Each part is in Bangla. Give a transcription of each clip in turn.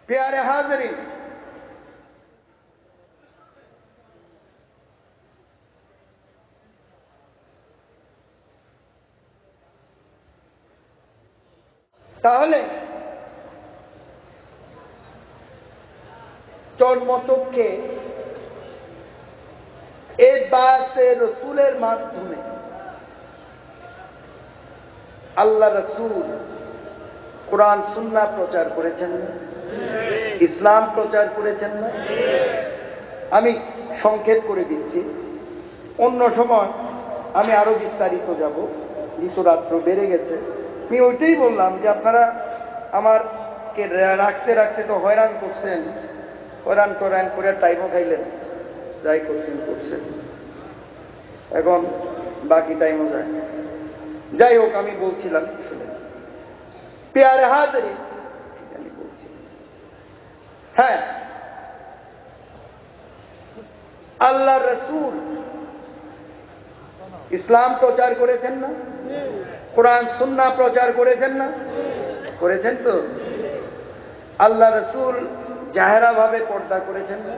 प्यारे हाज़रीन, তাহলে জন্মতককে এই বায়াতে রসুলের মাধ্যমে আল্লাহ রসুল কোরআন সুন্নাহ প্রচার করেছেন না, ইসলাম প্রচার করেছেন না। আমি সংক্ষেপ করে দিচ্ছি, অন্য সময় আমি আরো বিস্তারিত যাব, ঋতুরাত্র বেড়ে গেছে। আমি ওইটাই বললাম যে আপনারা আমারকে রাখতে রাখতে তো হয়রান করছেন, হয়রান করান করে টাইমও খাইলেন, যাই করছেন, এখন বাকি টাইমও যায়। যাই হোক, আমি বলছিলাম শুনে প্যারে হাজির, আমি বলছি হ্যাঁ, আল্লাহ রসুল ইসলাম প্রচার করেছেন না, কোরআন সুন্নাহ প্রচার করেছেন না, করেছেন তো। আল্লাহ রসুল জাহেরা ভাবে পর্দা করেছেন না,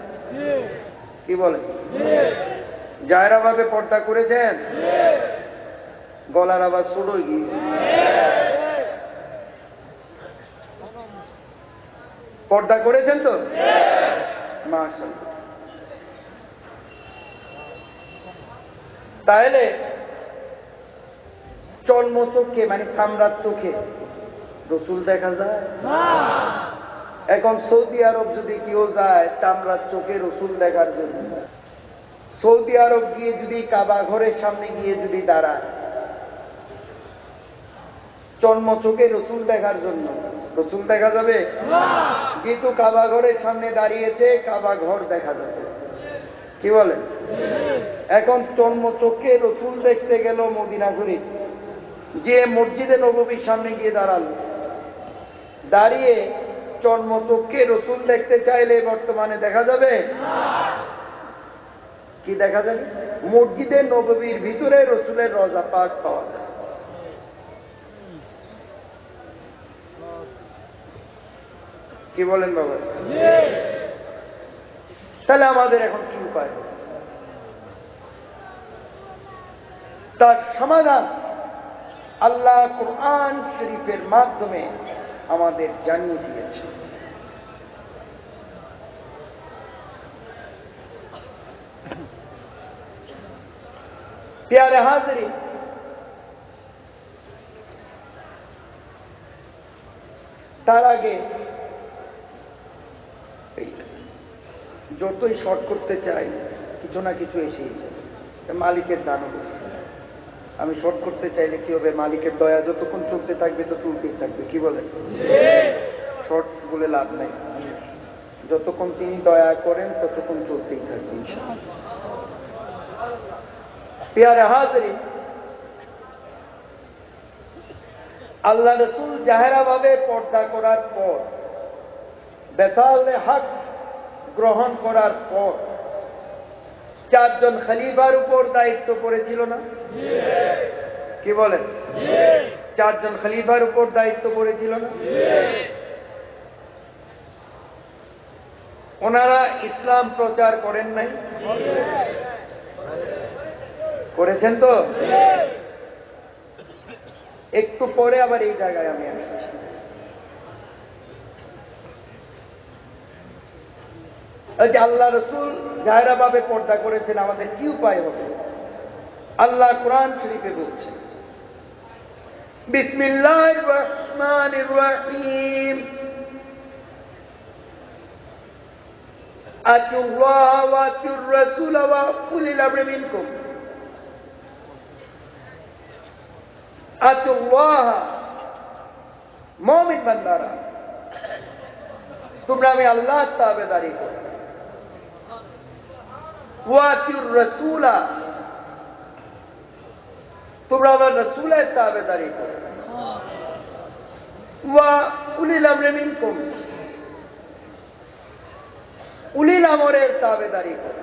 কি বলেন? জাহেরা ভাবে পর্দা করেছেন? গলার আওয়াজ ছোট গিয়ে পর্দা করেছেন তো? মাশাআল্লাহ। তাহলে জন্মতকে মানে সাম্রাজ্যকে রসুল দেখা যায়? এখন সৌদি আরব যদি কেউ যায় চামড়ার চোখে রসুল দেখার জন্য, সৌদি আরব গিয়ে যদি কাবা ঘরের সামনে গিয়ে যদি দাঁড়ায় জন্ম চোখে রসুল দেখার জন্য, রসুল দেখা যাবে? যেহেতু কাবা ঘরের সামনে দাঁড়িয়েছে, কাবা ঘর দেখা যাবে, কি বলেন? এখন জন্ম চোখে রসুল দেখতে গেল মদিনা শরীফ, যে মসজিদে নববীর সামনে গিয়ে দাঁড়ালো, দাঁড়িয়ে জন্ম চোখে রসুল দেখতে চাইলে বর্তমানে দেখা যাবে? কি দেখা যাবে? মসজিদে নববীর ভিতরে রসুলের রওজা পাক পাওয়া যায়। কি বলেন বাবা? তাহলে আমাদের এখন কি উপায়? তার সমাধান আল্লাহ কুরআন শরীফের মাধ্যমে আমাদের জানিয়ে দিয়েছে। প্যারে হাজিরিন, তার আগে যতই শর্ট করতে চাই কিছু না কিছু এসেই যায়, মালিকের দান করছে। আমি শর্ট করতে চাইলে কি হবে? মালিকের দয়া যতক্ষণ চলতে থাকবে তো চলতেই থাকবে, কি বলেন? শর্ট বলে লাভ নাই, যতক্ষণ তিনি দয়া করেন ততক্ষণ চলতেই থাকবে ইনশাআল্লাহ। প্যারে হাজিরিন, আল্লাহ রসুল জাহেরা ভাবে পর্দা করার পর, বেসালে হক গ্রহণ করার পর চারজন খলিফার উপর দায়িত্ব পড়েছিল না? কি বলেন? চারজন খলিফার উপর দায়িত্ব পড়েছিল না? ওনারা ইসলাম প্রচার করেন নাই? করেছেন তো। একটু পরে আবার এই জায়গায় আমি আসছি। আল্লাহ রসুল জাহেরা ভাবে পর্দা করেছেন, আমাদের কি উপায় হবে? আল্লাহ কোরআন শরীফে বলছেন, বিসমিল্লাহির রহমানির রহিম, আতিউল্লাহ ওয়া আতিউর রাসূল ওয়া উলিল আমরি মিনকুম। আতিউল্লাহ, মুমিন বান্দারা তোমরা আমি আল্লাহর তাবেদারি করো। ওয়া আতিউর রাসূল, তোমরা আমার রাসূলের তাবেদারি করো। ওয়া উলিল আমরি মিনকুম, উলিল আমরের তাবেদারি করো।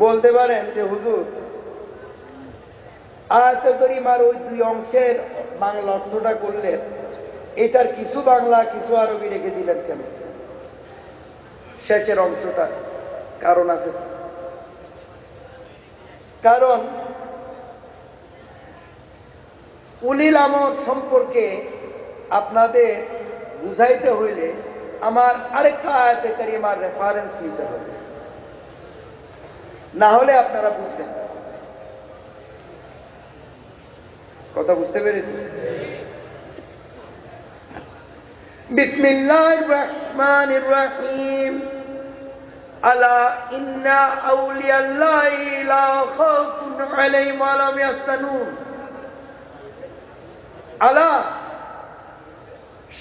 বলতে পারেন যে হুজুর আয়াতে করিমার ওই দুই অংশের বাংলা অর্থটা করলে এটার কিছু বাংলা কিছু আরবি রেখে দিলেন কেন? শেষের অংশটা কারণ আছে। কারণ উলিল আমর সম্পর্কে আপনাদের বুঝাইতে হইলে আমার আরেকটা আয়াতে কারিমার রেফারেন্স নিতে হবে, না হলে আপনারা বুঝবেন। কথা বুঝতে পেরেছি? বিসমিল্লাহির রহমানির রহিম। আলা ইন্না আউলিয়াল্লাহি লা খাউফুন আলাইহিম ওয়া লা হুম ইয়াহজানুন। আলা,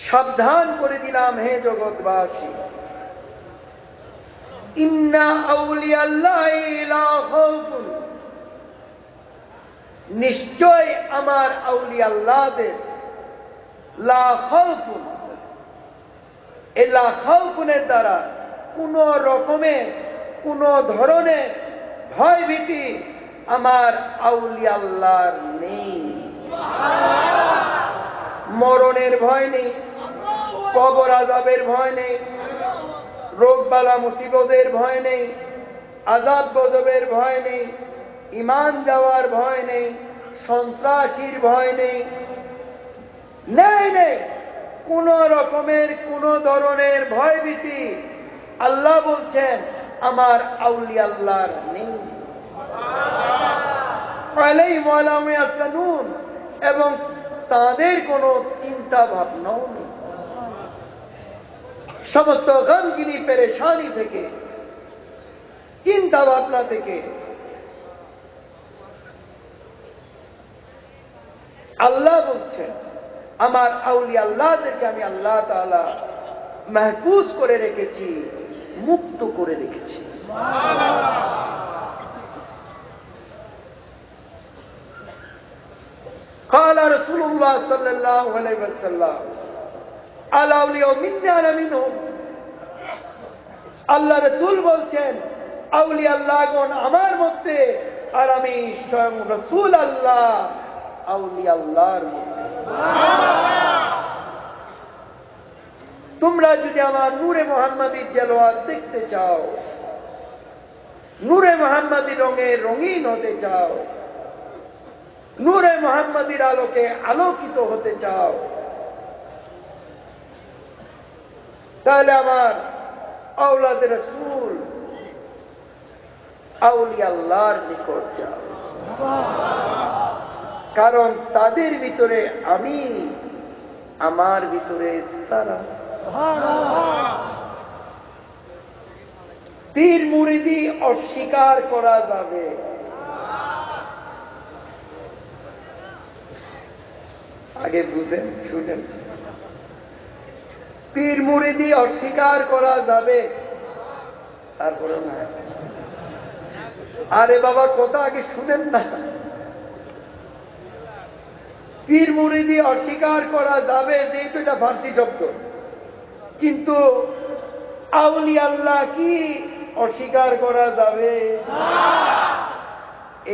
সাবধান করে দিলাম হে জগৎবাসী, ইন্না আউলিয়াল্লাহি লা খাউফুন, নিশ্চয় আমার আউলিয়া আল্লাহদের, লা খাউফুন, এই লা খাউফুনের দ্বারা কোন রকমের কোন ধরনের ভয় ভীতি আমার আউলিয়া আল্লাহর নেই। মরণের ভয় নেই, কবর আযাবের ভয় নেই, রোগ বালা মুসিবতের ভয় নেই, আযাব গজবের ভয় নেই, ঈমান যাওয়ার ভয় নেই, সন্ত্রাসীর ভয় নেই, নেই নেই কোন রকমের কোন ধরনের ভয় ভীতি আল্লাহ বলছেন আমার আউলিয়া আল্লাহর নেই। এবং তাদের কোনো চিন্তা ভাবনাও নেই। সমস্ত গমগিনি পেরেশানি থেকে, চিন্তা ভাবনা থেকে আল্লাহ বলছেন আমার আউলিয়া আল্লাহদেরকে আমি আল্লাহ তাআলা মাহফুজ করে রেখেছি, মুক্ত করে রেখেছি। قال رسول الله صلى الله عليه وسلم الاولياء منا انا منهم। আল্লাহ রাসূল বলছেন আউলিয়া আল্লাহগণ আমার মধ্যে আর আমি স্বয়ং রাসূল আল্লাহ আউলিয়া আল্লাহর মধ্যে। তোমরা যদি আমার নূরে মুহাম্মাদির জালওয়া দেখতে চাও, নূরে মুহাম্মাদির রঙে রঙিন হতে চাও, নূরে মুহাম্মাদির আলোকে আলোকিত হতে চাও, তাহলে আমার আওলাদ রাসূল আউলিয়া আল্লাহর নিকট যাও। কারণ তাদের ভিতরে আমি, আমার ভিতরে তারা। পীর মুরিদি অস্বীকার করা যাবে, আগে বুঝেন শুনেন, পীর মুরিদি অস্বীকার করা যাবে, তারপরে না। আরে বাবা কথা আগে শুনেন না। পীর মুরিদি অস্বীকার করা যাবে যেহেতু এটা ফার্সি শব্দ, কিন্তু আউলিয়া আল্লাহ কি অস্বীকার করা যাবে?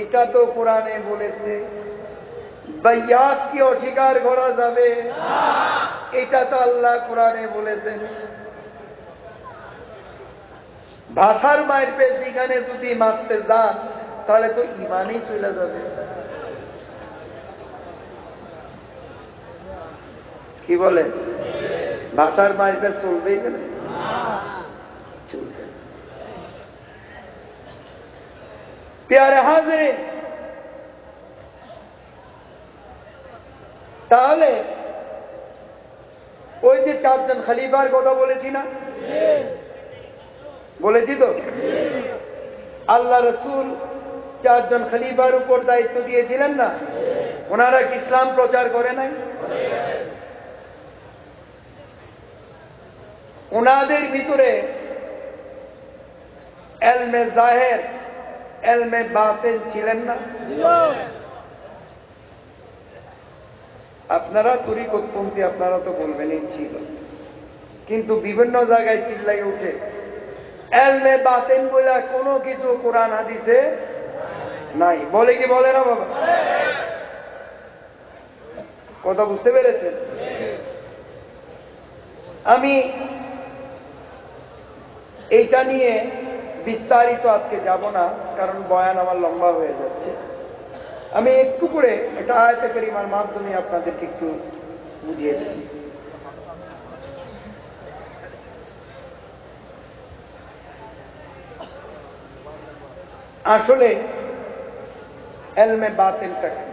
এটা তো কোরআনে বলেছে। বাইয়াত কি অস্বীকার করা যাবে? এটা তো আল্লাহ কোরআনে বলেছেন। ভাষার মায়ের পেয়ে যেখানে যদি মারতে যান তাহলে তো ইমানই চলে যাবে। কি বলে? ভাষার মায়ের পেয়ে চলবেই কেন? চলবে। প্যারে হাজিরিন, তাহলে ওই যে চারজন খলিফার কথা বলেছি না, বলেছি তো? আল্লাহ রাসূল চারজন খলিফার উপর দায়িত্ব দিয়েছিলেন না? ওনারা কি ইসলাম প্রচার করে নাই? ওনাদের ভিতরে এলমে জাহের, এলমে বাতিন ছিলেন না? আপনারা তরিকতপন্থী, আপনারা তো বলবেনই ছিল, কিন্তু বিভিন্ন জায়গায় চিল্লাই উঠে এলমে বাতিন বলে কোনো কিছু কোরআন হাদিসে নাই। বলে কি বলে না বাবা? কথা বুঝতে পেরেছেন? আমি এইটা নিয়ে বিস্তারিত আজকে যাব না, কারণ বয়ান আমার লম্বা হয়ে যাচ্ছে। আমি একটু করে এটা আয়াতে কারিমার মাধ্যমে আপনাদেরকে একটু বুঝিয়ে দিই। আসলে এলমে বাতিলটা কি?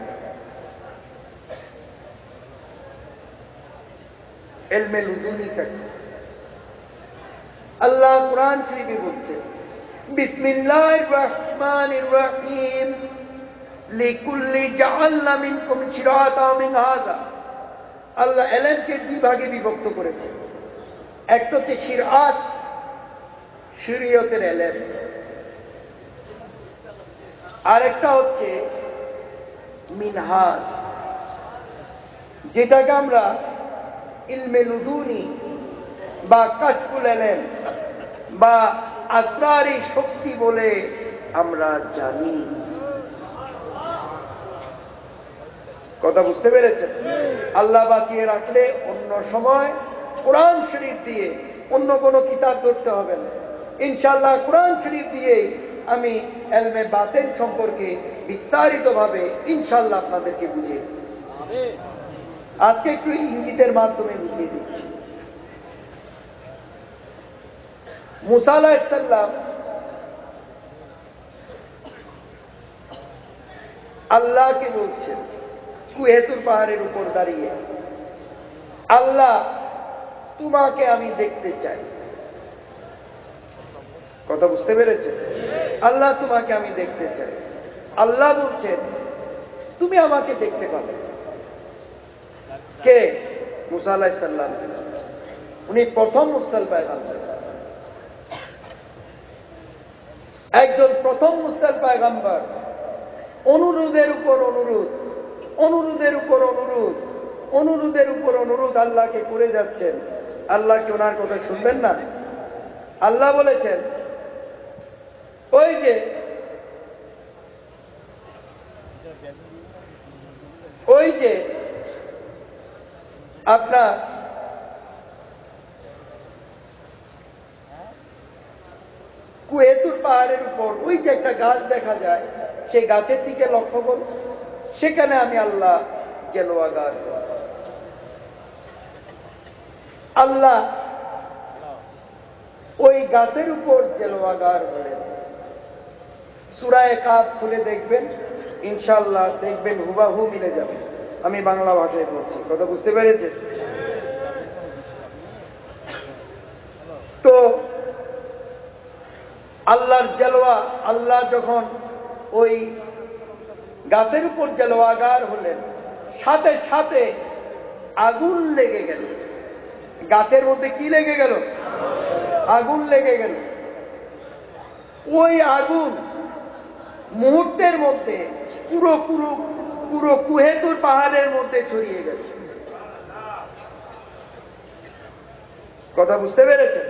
এলমে লুদুনিটা কি? আল্লাহ কুরআন শরীফে বলছে, বিসমিল্লাহির রহমানির রহিম, লিকুল্লি জাআলনা মিনকুম শিরাআতাও ওয়া মিনহাজা। আল্লাহ এলমকে দুই ভাগে বিভক্ত করেছে। একটা হচ্ছে শিরআত, শরীয়তের এলম, আরেকটা হচ্ছে মিনহাজ, যেটাকে আমরা ইলমে লুদুনি বা কাশফুল এলেম বা আসরারি শক্তি বলে আমরা জানি। কথা বুঝতে পেরেছেন? আল্লাহ বাঁচিয়ে রাখলে অন্য সময় কোরআন শরীফ দিয়ে অন্য কোনো কিতাব ধরতে হবে না। ইনশাআল্লাহ কোরআন শরীফ দিয়ে আমি এলমে বাতিল সম্পর্কে বিস্তারিতভাবে ইনশাআল্লাহ আপনাদেরকে বুঝিয়ে দিই। আজকে একটু ইঙ্গিতের মাধ্যমে বুঝিয়ে দিচ্ছি। মুসা আলাইহিস সালাম আল্লাহকে বলছেন কুহেতুর পাহাড়ের উপর দাঁড়িয়ে, আল্লাহ তোমাকে আমি দেখতে চাই। কথা বুঝতে পেরেছেন? আল্লাহ তোমাকে আমি দেখতে চাই। আল্লাহ বলছেন তুমি আমাকে দেখতে পাবে। কে? মুসা আলাইহিস সালাম। উনি প্রথম মুরসাল পয়গম্বর, একজন প্রথম মুরসাল পয়গম্বর। অনুরোধের উপর অনুরোধ, অনুরোধের উপর অনুরোধ, অনুরোধের উপর অনুরোধ আল্লাহকে করে যাচ্ছেন। আল্লাহ কি ওনার কথা শুনবেন না? আল্লাহ বলেছেন ওই যে আপনার কুহেতুর পাহাড়ের উপর ওই যে একটা গাছ দেখা যায়, সেই গাছের দিকে লক্ষ্য করুন, সেখানে আমি আল্লাহ জেলোয়াগার। আল্লাহ ওই গাছের উপর জেলোয়াগার হলেন। সূরা কাফ খুলে দেখবেন, ইনশাআল্লাহ দেখবেন হুবাহু মিলে যাবে। আমি বাংলা ভাষায় বলছি, কথা বুঝতে পেরেছেন? তো আল্লাহর জেলোয়া, আল্লাহ যখন ওই গাছের উপর জেলোয়াগার হলেন, সাথে সাথে আগুন লেগে গেল। গাছের মধ্যে কি লেগে গেল? আগুন লেগে গেল। ওই আগুন মুহূর্তের মধ্যে পুরো পুরো পুরো কুহেতুর পাহাড়ের মধ্যে ছড়িয়ে গেল। কথা বুঝতে পেরেছেন?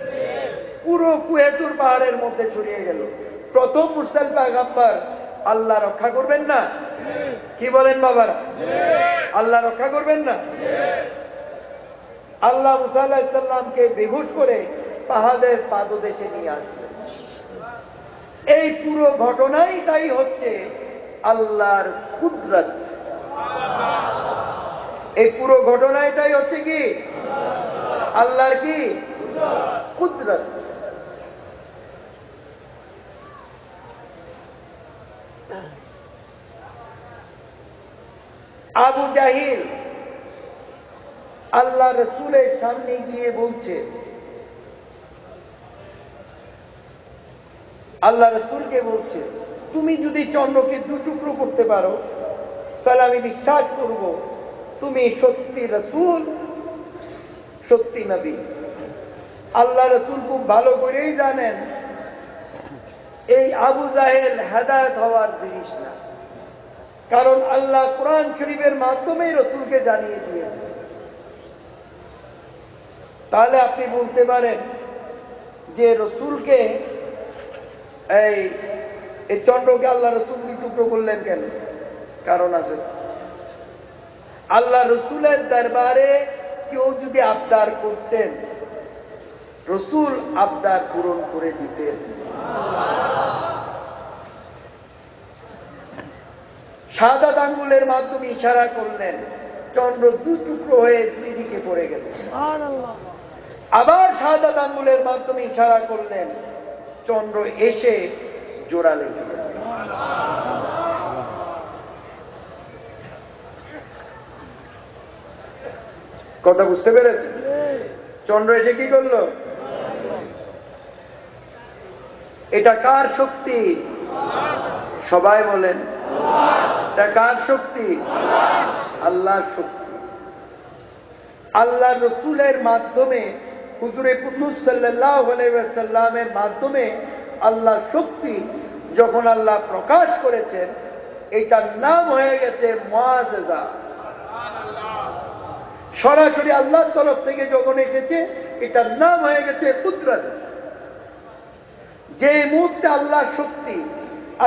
পুরো কুহেতুর পাহাড়ের মধ্যে ছড়িয়ে গেল। প্রথম মুরসাল পয়গম্বর, আল্লাহ রক্ষা করবেন না? কি বলেন বাবারা? আল্লাহ রক্ষা করবেন না? আল্লাহ মুসা আলাইহিস সালামকে বেহুশ করে পাহাড়ের পাদদেশে নিয়ে আসলেন। এই পুরো ঘটনাই তাই হচ্ছে আল্লাহর কুদরত। এই পুরো ঘটনাটাই হচ্ছে কি? আল্লাহর কি? কুদরত। আবু জাহিল আল্লাহ রসুলের সামনে গিয়ে বলছে, আল্লাহ রসুলকে বলছে, তুমি যদি চন্দ্রকে দু টুকরো করতে পারো তাহলে আমি বিশ্বাস করব তুমি সত্যি রসুল, সত্যি নবী। আল্লাহ রসুল খুব ভালো করেই জানেন এই আবু জাহেল হেদায়েত হওয়ার জিনিস না, কারণ আল্লাহ কোরআন শরীফের মাধ্যমেই রসুলকে জানিয়ে দিয়েছে। তাহলে আপনি বলতে পারেন যে রসুলকে এই চন্দ্রকে আল্লাহ রসুল টুকরো করলেন কেন? কারণ আছে। আল্লাহ রসুলের দরবারে কেউ যদি আবদার করতেন রসুল আবদার পূরণ করে দিতেন। শাহাদাত আঙ্গুলের মাধ্যমে ইশারা করলেন, চন্দ্র দু টুকরো হয়ে দুই দিকে পড়ে গেল। আবার শাহাদাত আঙ্গুলের মাধ্যমে ইশারা করলেন, চন্দ্র এসে জোড়া লেগে গেল। কথা বুঝতে পেরেছে? চন্দ্র এসে কি করল? এটা কার শক্তি? সবাই বলেন, এটা কার শক্তি? আল্লাহর শক্তি। আল্লাহ রসুলের মাধ্যমে, হুজুরে কুদ্দুস সাল্লাল্লাহু আলাইহি ওয়াসাল্লামের মাধ্যমে আল্লাহর শক্তি যখন আল্লাহ প্রকাশ করেছেন, এটার নাম হয়ে গেছে মুআজিজা। সরাসরি আল্লাহর তরফ থেকে যখন এসেছে, এটার নাম হয়ে গেছে কুদরত। যে মুহূর্তে আল্লাহর শক্তি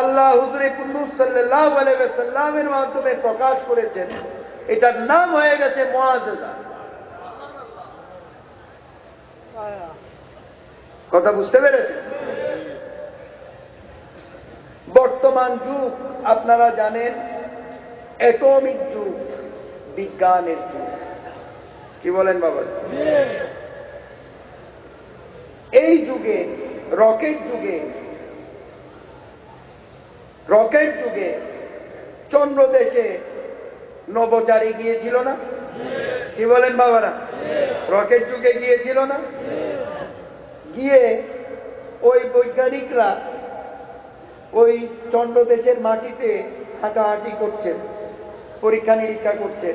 আল্লাহ হুজুরে কুদ্দুস সাল্লাল্লাহু আলাইহি ওয়াসাল্লামের মাধ্যমে প্রকাশ করেছেন, এটার নাম হয়ে গেছে মুআজিজা। কথা বুঝতে পেরেছেন? বর্তমান যুগ আপনারা জানেন অ্যাটমিক যুগ, বিজ্ঞানের যুগ। কি বলেন বাবা? এই যুগে রকেট যুগে চন্দ্রদেশে নভোচারী গিয়েছিল না? কি বলেন বাবারা? রকেট যুগে গিয়েছিল না? গিয়ে ওই বৈজ্ঞানিকরা ওই চন্দ্রদেশের মাটিতে হাঁটাহাঁটি করছেন, পরীক্ষা নিরীক্ষা করছেন।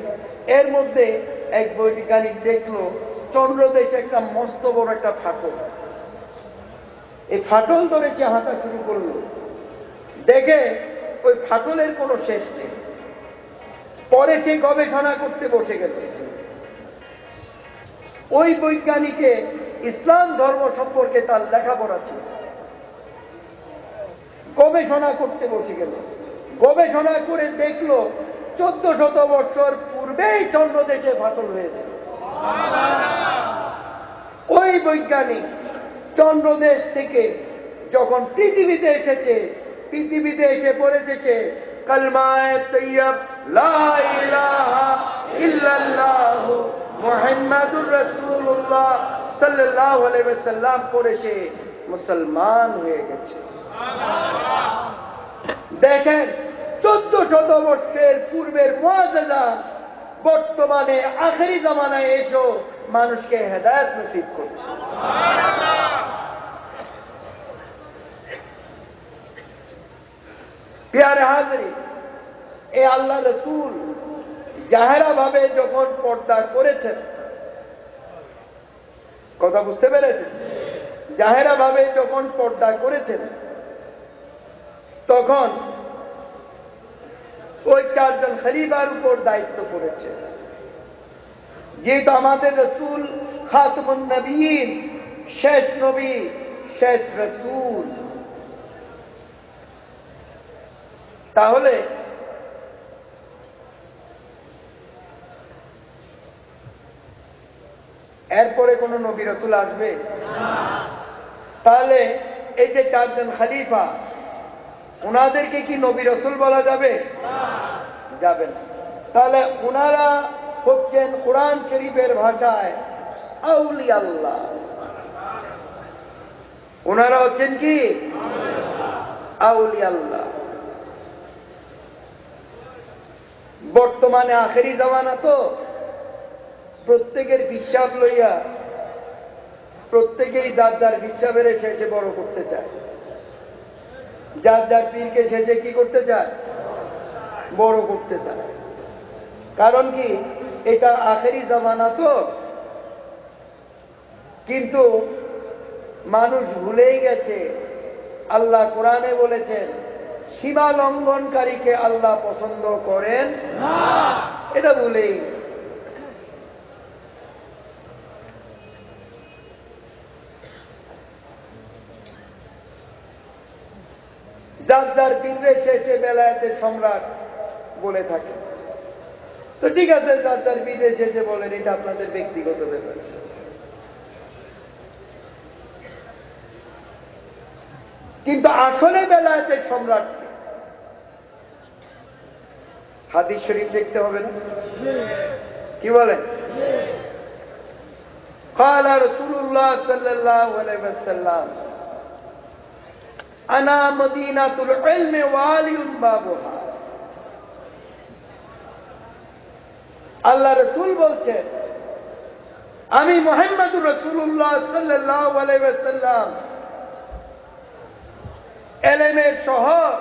এর মধ্যে এক বৈজ্ঞানিক দেখলো চন্দ্রদেশে একটা মস্ত বড় একটা ফাটল। এই ফাটল ধরেছে, হাঁটা শুরু করলো। দেখে ওই ফাটলের কোনো শেষ নেই। পরে সে গবেষণা করতে বসে গেল। ওই বৈজ্ঞানিকে ইসলাম ধর্ম সম্পর্কে তার লেখাপড়া ছিল। গবেষণা করতে বসে গেল। গবেষণা করে দেখলো 1400 বছর পূর্বেই চন্দ্রদেশে ফাটল হয়েছে। ওই বৈজ্ঞানিক চন্দ্রদেশ থেকে যখন পৃথিবীতে এসে পড়েছে কালমায়ে তৈয়ব লা ইলাহা ইল্লাল্লাহ মুহাম্মাদুর রাসূলুল্লাহ সাল্লাল্লাহু আলাইহি ওয়াসাল্লাম পড়েছে, মুসলমান হয়ে গেছে। দেখেন 1400 বছরের পূর্বের মুআজিজা বর্তমানে আখেরি জামানায় এসো মানুষকে হেদায়েত নসিব করছে। প্যারে হাজরিন, এ আল্লাহ রসুল জাহেরা ভাবে যখন পর্দা করেছেন, কথা বুঝতে পেরেছেন? জাহেরা ভাবে যখন পর্দা করেছেন, তখন ওই 4 জন খলিফার উপর দায়িত্ব পড়েছে। যেহেতু আমাদের রসুল খাতমুন নবীন, শেষ নবী, শেষ রসুল, তাহলে এরপরে কোন নবী রসুল আসবে? তাহলে এই যে 4 জন খলিফা, ওনাদেরকে কি নবী রসুল বলা যাবে? যাবে না। তাহলে ওনারা হচ্ছেন কোরআন শরীফের ভাষায় আউলিয়া আল্লাহ। ওনারা হচ্ছেন কি? আউলিয়া আল্লাহ। বর্তমানে আখেরি জামানা তো, প্রত্যেকের বিশ্বাস লইয়া প্রত্যেকেই যার যার বিশ্বাসের শেষে বড় করতে চায়। যার যার পীরকে শেষে কি করতে চায়? বড় করতে চায়। কারণ কি? এটা আখেরি জামানা তো। কিন্তু মানুষ ভুলেই গেছে, আল্লাহ কোরআনে বলেছেন সীমা লঙ্ঘনকারীকে আল্লাহ পছন্দ করেন না। এটা ভুলেই যার যার পীরের শেষে বেলায়েতের সম্রাট বলে থাকে। তো ঠিক আছে, যার যার পীরের শেষে বলেন, এটা আপনাদের ব্যক্তিগত ব্যাপার। কিন্তু আসলে বেলায়েতের সম্রাট হাদিস শরীফ দেখতে হবে না? কি বলেন? قال رسول الله صلى الله عليه وسلم انا مدينة العلم وعلي بابها। আল্লাহ রাসূল বলছেন, আমি মুহাম্মদুর রাসূলুল্লাহ সাল্লাল্লাহু আলাইহি ওয়াসাল্লাম ইলমের শহর।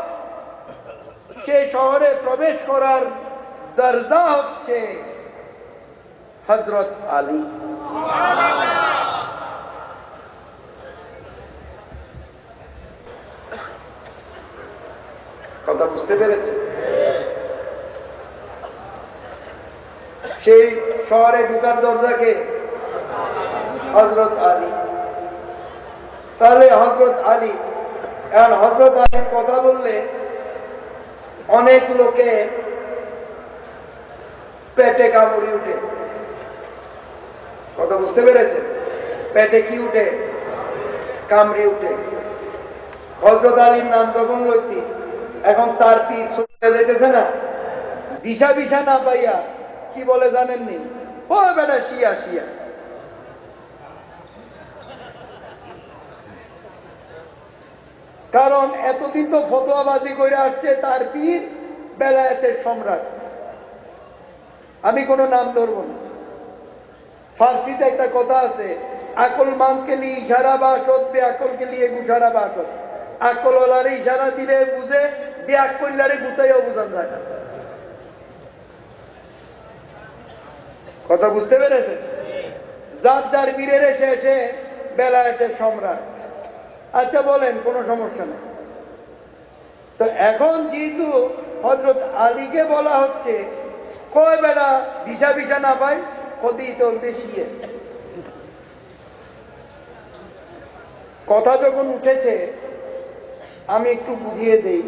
সেই শহরে প্রবেশ করার দরজা হচ্ছে হযরত আলী। কথা বুঝতে পেরেছে? সেই শহরে ঢুকার দরজাকে হযরত আলী। তাহলে হযরত আলী, আর হযরত আলীর কথা বললে অনেক লোকে পেটে কামড়ি উঠে। কথা বুঝতে পেরেছে? পেটে কি উঠে? কামড়ি উঠে। হযরত আলীর নাম যখন লইছি, এখন তার পীর ছুটে যেতেছে না, দিশা বিশা না পাইয়া কি বলে জানেননি? ও বেটা শিয়া শিয়া। কারণ এতদিন তো ফতোয়াবাজি করে আসছে তার পীর বেলায়েতের সম্রাট। আমি কোনো নাম ধরব না। ফার্সিতে একটা কথা আছে, আকল মানকে লিয়ে ইশারা বাসত, বেআকলকে লিয়ে গুসারা বাসত। আকলওয়ালারে ইশারা দিলে বুঝে, বেআকল্লারে গুতাইও বুঝান যায় না। কথা বুঝতে পেরেছে? যার যার বীরের এসে এসে বেলায়েতের সম্রাট। আচ্ছা বলেন, কোনো সমস্যা নেই। তো এখন যেহেতু হযরত আলীকে বলা হচ্ছে, কয় বেলা ভিসা ভিসা না পায়, কতই তো বেশিয়ে। কথা যখন উঠেছে আমি একটু বুঝিয়ে দেই।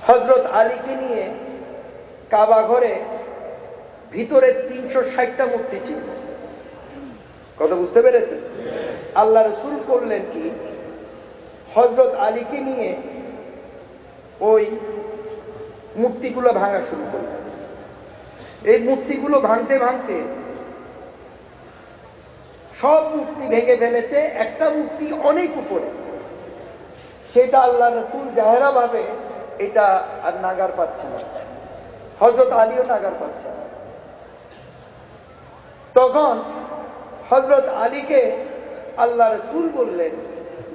হযরত আলীকে নিয়ে কাবা ঘরে ভিতরে 360টা মূর্তি ছিল। কথা বুঝতে পেরেছেন? আল্লাহ রাসূল করলেন কি, হযরত আলীকে নিয়ে ওই মূর্তিগুলো ভাঙা শুরু করলেন। এই মূর্তিগুলো ভাঙতে ভাঙতে সব মূর্তি ভেঙে ফেলেছে। একটা মূর্তি অনেক উপরে, সেটা আল্লাহ রাসূল জাহেরা ভাবে এটা আর নাগার পাচ্ছে না, হযরত আলীও নাগার পাচ্ছে না। তখন হযরত আলীকে আল্লাহ রাসূল বললেন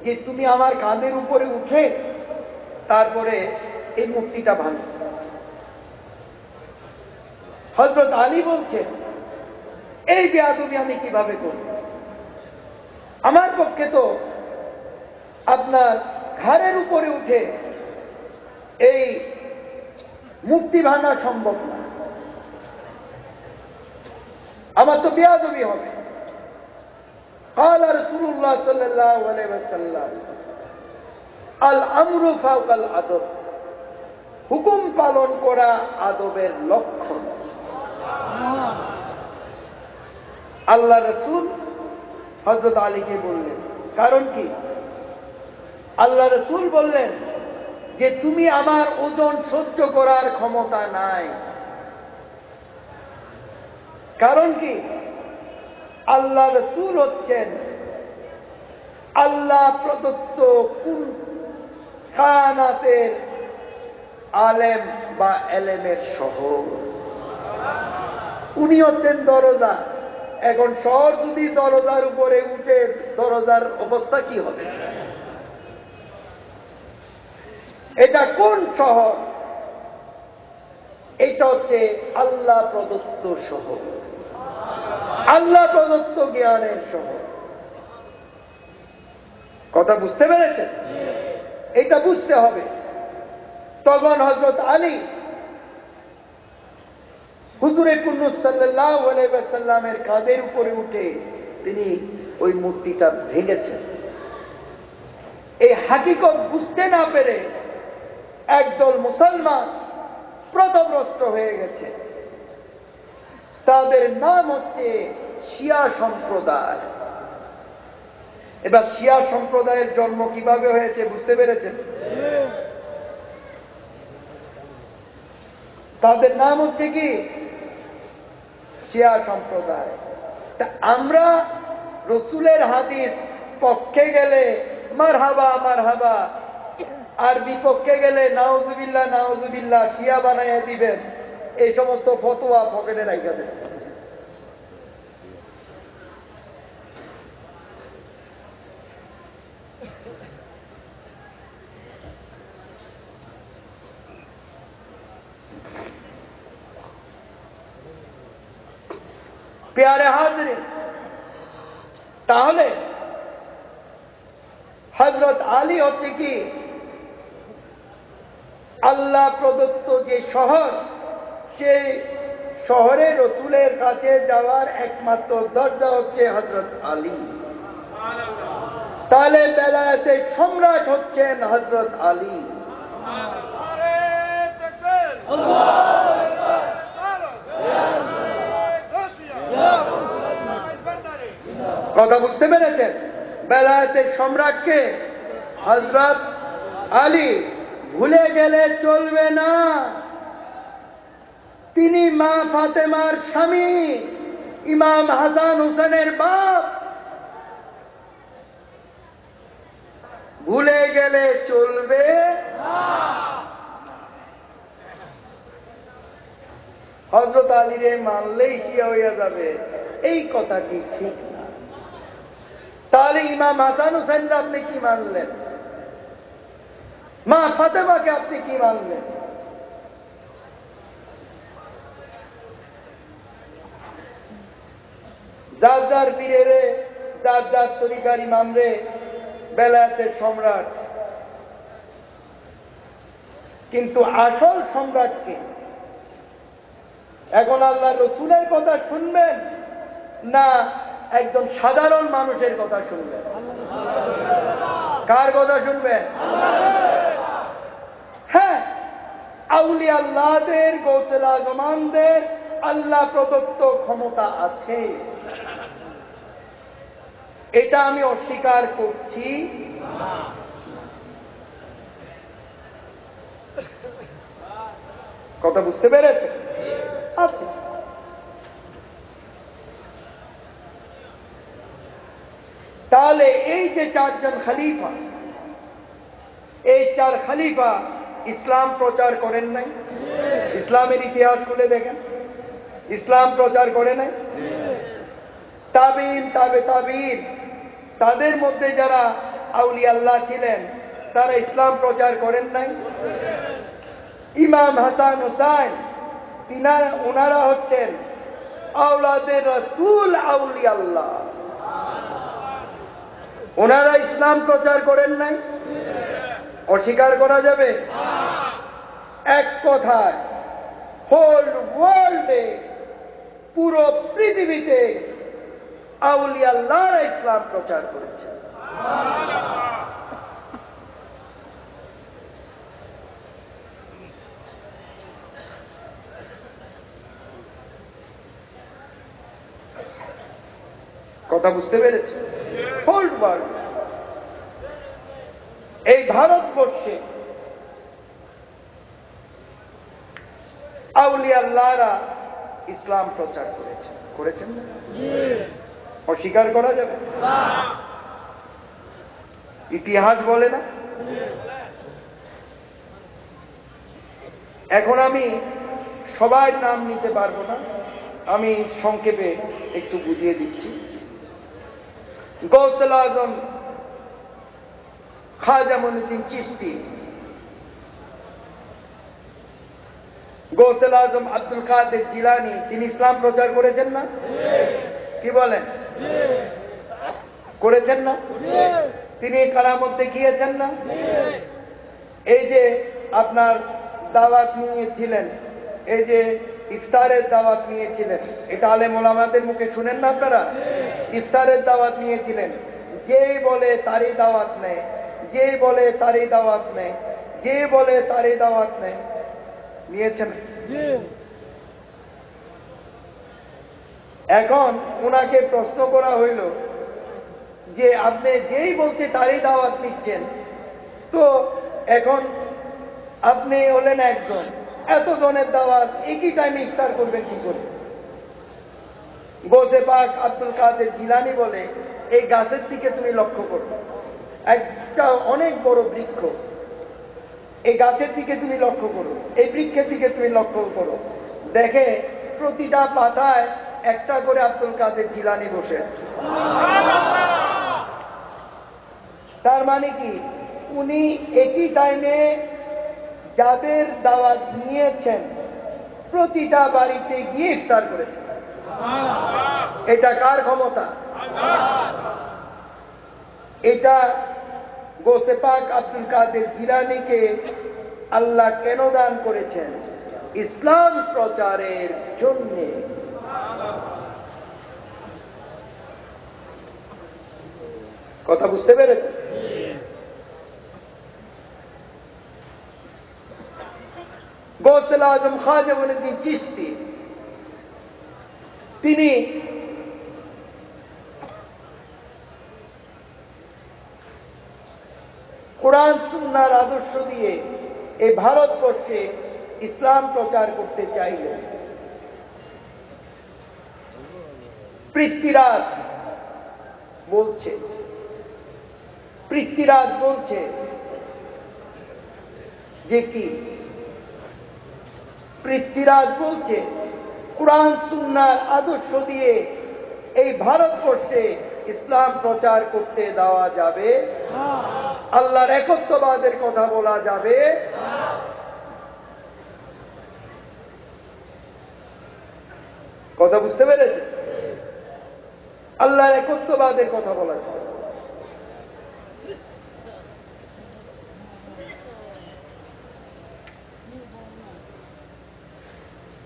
যে, তুমি আমার কাঁধের উপরে উঠে তারপরে এই মূর্তিটা ভাঙো। হযরত আলী বলছেন, এই বেয়াদবি আমি কিভাবে করব? আমার পক্ষে তো আপনার ঘাড়ের উপরে উঠে এই মূর্তি ভাঙা সম্ভব না, আমার তো বেয়াদবি হবে। قال رسول الله صلى الله عليه وسلم الامر فوق الادب। হুকুম পালন করা আদবের লক্ষণ। আল্লাহ রাসূল হযরত আলীকে বললেন, কারণ কি? আল্লাহ রাসূল বললেন যে, তুমি আমার ওজন সহ্য করার ক্ষমতা নাই। কারণ কি? আল্লাহ রাসূল হচ্ছেন আল্লাহ প্রদত্ত কুল কায়নাতের আলেম বা এলেমের শহর। উনি হচ্ছেন দরজা। এখন শহর যদি দরজার উপরে উঠে, দরজার অবস্থা কি হবে? এটা কোন শহর? এটা হচ্ছে আল্লাহ প্রদত্ত শহর, আল্লাহ প্রদত্ত জ্ঞানের শহর। কথা বুঝতে পেরেছেন? এটা বুঝতে হবে। তখন হযরত আলী হুজুরে কুল্লুস সাল্লাল্লাহু আলাইহি ওয়াসাল্লামের কাঁধের উপরে উঠে তিনি ওই মূর্তিটা ভেঙেছেন। এই হাকিকত বুঝতে না পেরে একদল মুসলমান প্রথমগ্রস্ত হয়ে গেছে। তাদের নাম হচ্ছে শিয়া সম্প্রদায়। এবার শিয়া সম্প্রদায়ের জন্ম কিভাবে হয়েছে বুঝতে পেরেছেন? তাদের নাম হচ্ছে কি? শিয়া সম্প্রদায়। তা আমরা রসুলের হাদিস পক্ষে গেলে মারহাবা মারহাবা, আর বিপক্ষে গেলে নাউজুবিল্লাহ নাউজুবিল্লাহ শিয়া বানাইয়া দিবেন, এই সমস্ত ফতোয়া পকেটে রাখা দেন। প্যারে হাজরিন, তাহলে হযরত আলী হচ্ছে কি আল্লাহ প্রদত্ত যে শহর, সেই শহরে রসুলের কাছে যাওয়ার একমাত্র দরজা হচ্ছে হযরত আলী। তাহলে বেলায়েতের সম্রাট হচ্ছেন হযরত আলী। কথা বুঝতে পেরেছেন? বেলায়েতের সম্রাটকে হযরত আলী। ভুলে গেলে চলবে না, তিনি মা ফাতেমার স্বামী, ইমাম হাসান হোসেনের বাপ। ভুলে গেলে চলবে হযরত আলীরে মানলেই শিয়া হইয়া যাবে, এই কথাটি ঠিক না। তাহলে ইমাম হাসান হোসেনরা আপনি কি মানলেন? মা ফাতেমাকে আপনি কি মানলেন? যার যার পীরেরে, যার যার তরিকার ইমাম রে বেলায়েতের সম্রাট, কিন্তু আসল সম্রাটকে এখন আল্লাহ রসুলের কথা শুনবেন না একজন সাধারণ মানুষের কথা শুনবেন? কার কথা শুনবেন? হ্যাঁ, আউলিয়া আল্লাহদের, গৌসুল আজমানদের আল্লাহ প্রদত্ত ক্ষমতা আছে, এটা আমি অস্বীকার করছি। কথা বুঝতে পেরেছে? আছে। তাহলে এই যে চারজন খলিফা, এই চার খলিফা ইসলাম প্রচার করেন নাই? ইসলামের ইতিহাস খুলে দেখেন, ইসলাম প্রচার করে নাই? তাবিন, তাবে তাবিন, তাদের মধ্যে যারা আউলিয়া আল্লাহ ছিলেন তারা ইসলাম প্রচার করেন নাই? ইমাম হাসান হুসাইন, ওনারা হচ্ছেন আওলাদে রাসূল, আউলিয়া আল্লাহ, ওনারা ইসলাম প্রচার করেন নাই? অস্বীকার করা যাবে? এক কথায় হোল ওয়ার্ল্ডে, পুরো পৃথিবীতে আউলিয়া আল্লাহরা ইসলাম প্রচার করেছে। কথা বুঝতে পেরেছে? হোল ওয়ার্ল্ড, এই ভারতবর্ষে আউলিয়া আল্লাহরা ইসলাম প্রচার করেছে, করেছেন না? অস্বীকার করা যাবে? ইতিহাস বলে না? এখন আমি সবার নাম নিতে পারবো না, আমি সংক্ষেপে একটু বুঝিয়ে দিচ্ছি। গৌসুল আজম খাজা মঈনুদ্দিন চিশতি, গৌসুল আজম আব্দুল কাদের জিলানী, তিনি ইসলাম প্রচার করেছেন না? কি বলেন? করেছেন না? তিনি কারামত দেখিয়েছেন না? এই যে আপনার দাওয়াত নিয়েছিলেন, এই যে ইফতারের দাওয়াত নিয়েছিলেন, এটা আলেম ওলামাদের মুখে শুনেন না আপনারা? ইফতারের দাওয়াত নিয়েছিলেন, যেই বলে তারই দাওয়াত নেয়, যেই বলে তারই দাওয়াত নেয়, যে বলে তারই দাওয়াত নেয়, নিয়েছেন? এখন ওনাকে প্রশ্ন করা হইল যে আপনি যেই বলছে তারই দাওয়াত দিচ্ছেন, তো এখন আপনি হলেন একজন, এতজনের দাওয়াত একই টাইমে ইফতার করবেন কি করে? গৌসে পাক আব্দুল কাদের জিলানী বলে, এই গাছের দিকে তুমি লক্ষ্য করো, একটা অনেক বড় বৃক্ষ, এই গাছের দিকে তুমি লক্ষ্য করো, এই বৃক্ষের দিকে তুমি লক্ষ্য করো, দেখে প্রতিটা পাতায় একটা করে আব্দুল কাদের জিলানী বসে আছে। তার মানে কি, উনি একই টাইমে যাদের দাওয়াত নিয়েছেন প্রতিটা বাড়িতে গিয়ে ইফতার করেছেন। এটা কার ক্ষমতা? এটা গৌসে পাক আব্দুল কাদের জিলানীকে আল্লাহ কেন দান করেছেন? ইসলাম প্রচারের জন্য। কথা বুঝতে পেরেছেন? গৌসুল আজম খাজা মঈনুদ্দিন চিশতি, তিনি কোরআন সুন্নাহর আদর্শ দিয়ে এই ভারতবর্ষে ইসলাম প্রচার করতে চাইলেন। পৃথ্বীরাজ বলছে যে কি? পৃথ্বীরাজ বলছে কোরআন সুন্নাহর আদর্শ দিয়ে এই ভারতবর্ষে ইসলাম প্রচার করতে দেওয়া যাবে, আল্লাহর একত্ববাদের কথা বলা যাবে। কথা বুঝতে পেরেছে? আল্লাহর একত্ববাদের কথা বলা যাবে।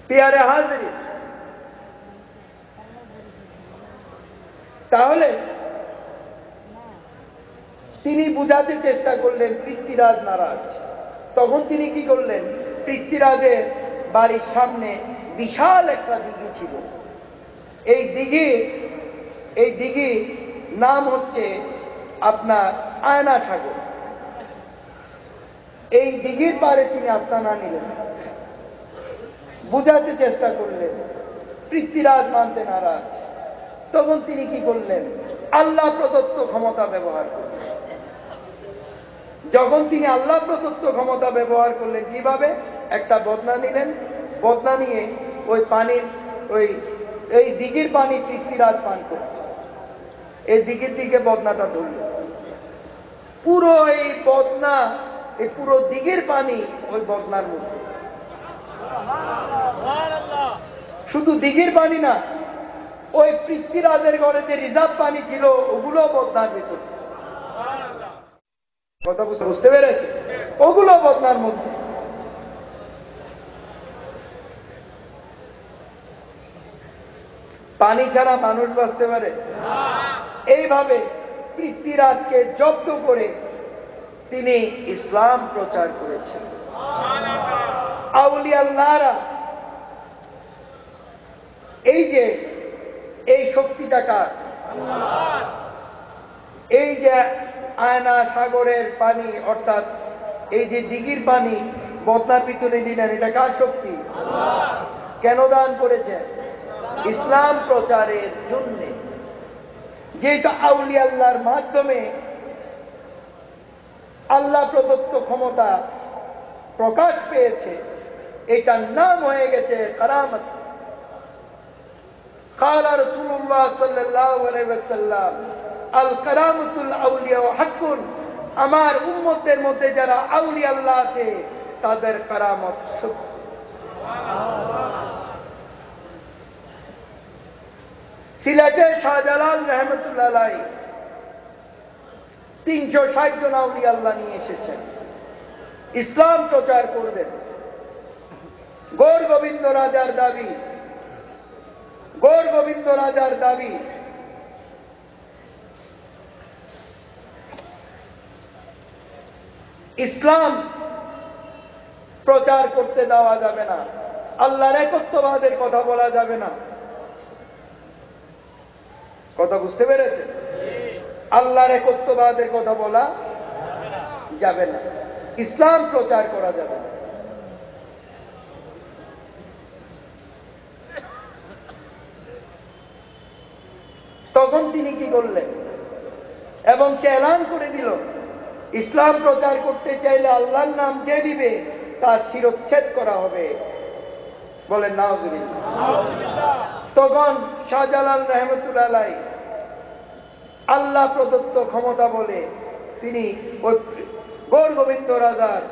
প্রিয়ারে হাজিরিন, তাহলে তিনি বুঝাতে চেষ্টা করলেন পৃথ্বীরাজ নারাজ। তখন তিনি কি করলেন? পৃথ্বীরাজের বাড়ির সামনে বিশাল একটা দিঘি ছিল। এই দিঘি নাম হচ্ছে আপনার আয়না সাগর। এই দিঘির পারে তিনি আস্তানা নিলেন, বুঝাতে চেষ্টা করলেন। পৃথ্বীরাজ মানতে নারাজ। তখন তিনি কি করলেন? আল্লাহ প্রদত্ত ক্ষমতা ব্যবহার করলেন। যখন তিনি আল্লাহ প্রদত্ত ক্ষমতা ব্যবহার করলেন, কিভাবে? একটা বদনা নিলেন, বদনা নিয়ে ওই পানির এই দিঘির পানি পৃথ্বীরাজ পান করছে। এই দিঘির দিকে বদনাটা ধরল, পুরো এই বদনা, এই পুরো দিঘির পানি ওই বদনার মধ্যে। শুধু দিঘির পানি না, ওই পৃথ্বীরাজের ঘরে যে রিজার্ভ পানি ছিল ওগুলো বদনার ভিতর। কথা বুঝতে পেরেছে? ওগুলো বদনার মধ্যে। পানি ছাড়া মানুষ বাঁচতে পারে? এইভাবে পৃথ্বীরাজকে জব্দ করে তিনি ইসলাম প্রচার করেছেন। আউলিয়া আল্লাহরা এই শক্তিটা কার? এই যে আয়না সাগরের পানি, অর্থাৎ এই যে দিঘির পানি বদনার পিছনে দিলেন, এটা কার শক্তি? কেন দান করেছেন? ইসলাম প্রচারের জন্য। যেটা আউলিয়া আল্লাহর মাধ্যমে আল্লাহ প্রদত্ত ক্ষমতা প্রকাশ পেয়েছে, এটার নাম হয়ে গেছে কারামত। قال رسول الله صلى الله عليه وسلم الكرامة الأولياء حق। আমার উম্মতের মধ্যে যারা আউলিয়া আল্লাহ আছে তাদের কারামত সত্য। সিলেটে শাহজালাল রহমতুল্লাহ আলাইহি 360 জন আউলিয়া আল্লাহ নিয়ে এসেছেন, ইসলাম প্রচার করবেন। গৌর গোবিন্দ রাজার দাবি ইসলাম প্রচার করতে দেওয়া যাবে না, আল্লাহর একত্ববাদের কথা বলা যাবে না। কথা বুঝতে পেরেছেন? আল্লাহর একত্ববাদের কথা বলা যাবে না, ইসলাম প্রচার করা যাবে না। তখন তিনি কি করলেন এবং সে এলান করে দিল, ইসলাম প্রচার করতে চাইলে আল্লাহর নাম যে দিবে তার শিরচ্ছেদ করা হবে। বলেন নাউজুবিল্লাহ। তখন শাহজালাল রহমতুল্লাহ আলাইহি আল্লাহ প্রদত্ত ক্ষমতা বলে তিনি ওই গৌর গোবিন্দ রাজার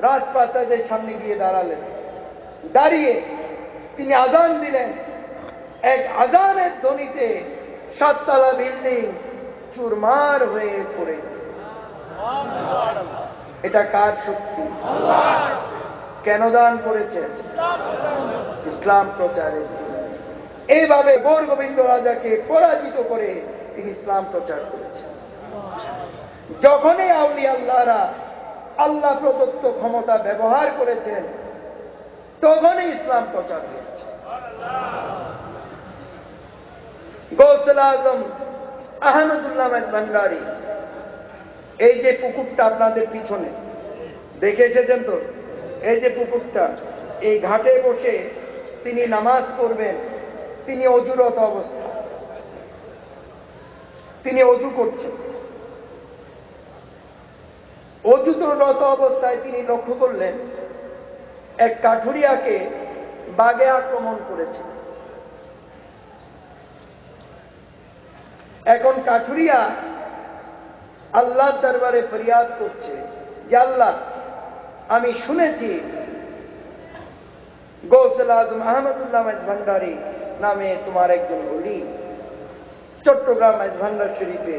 রাজপ্রাসাদের সামনে গিয়ে দাঁড়ালেন। দাঁড়িয়ে তিনি আজান দিলেন। এক আজানের ধ্বনিতে 7 তলা বিল্ডিং চুরমার হয়ে পড়ে। এটা কার শক্তি? কেন দান করেছেন? ইসলাম প্রচারের জন্য। এইভাবে গৌর গোবিন্দ রাজাকে পরাজিত করে তিনি ইসলাম প্রচার করেছেন। যখনই আউলিয়া আল্লাহরা আল্লাহ প্রদত্ত ক্ষমতা ব্যবহার করেছেন তখনই ইসলাম প্রচার হয়েছে। গৌসুল আজম আহমদুল্লাহ ভান্ডারী, এই যে পুকুরটা আপনাদের পিছনে দেখে এসেছেন তো, এই যে পুকুরটা, এই ঘাটে বসে তিনি নামাজ পড়বেন। তিনি অজুরত অবস্থা, তিনি অজু করছেন। অজুরত অবস্থায় তিনি লক্ষ্য করলেন এক কাঠুরিয়াকে বাঘে আক্রমণ করেছে। এখন কাঠুরিয়া আল্লাহর দরবারে ফরিয়াদ করছে যে আল্লাহ, আমি শুনেছি গৌসুল আজম আহমদুল্লাহ ভান্ডারী নামে তোমার একজন ওলি চট্টগ্রাম ভান্ডার শরীফে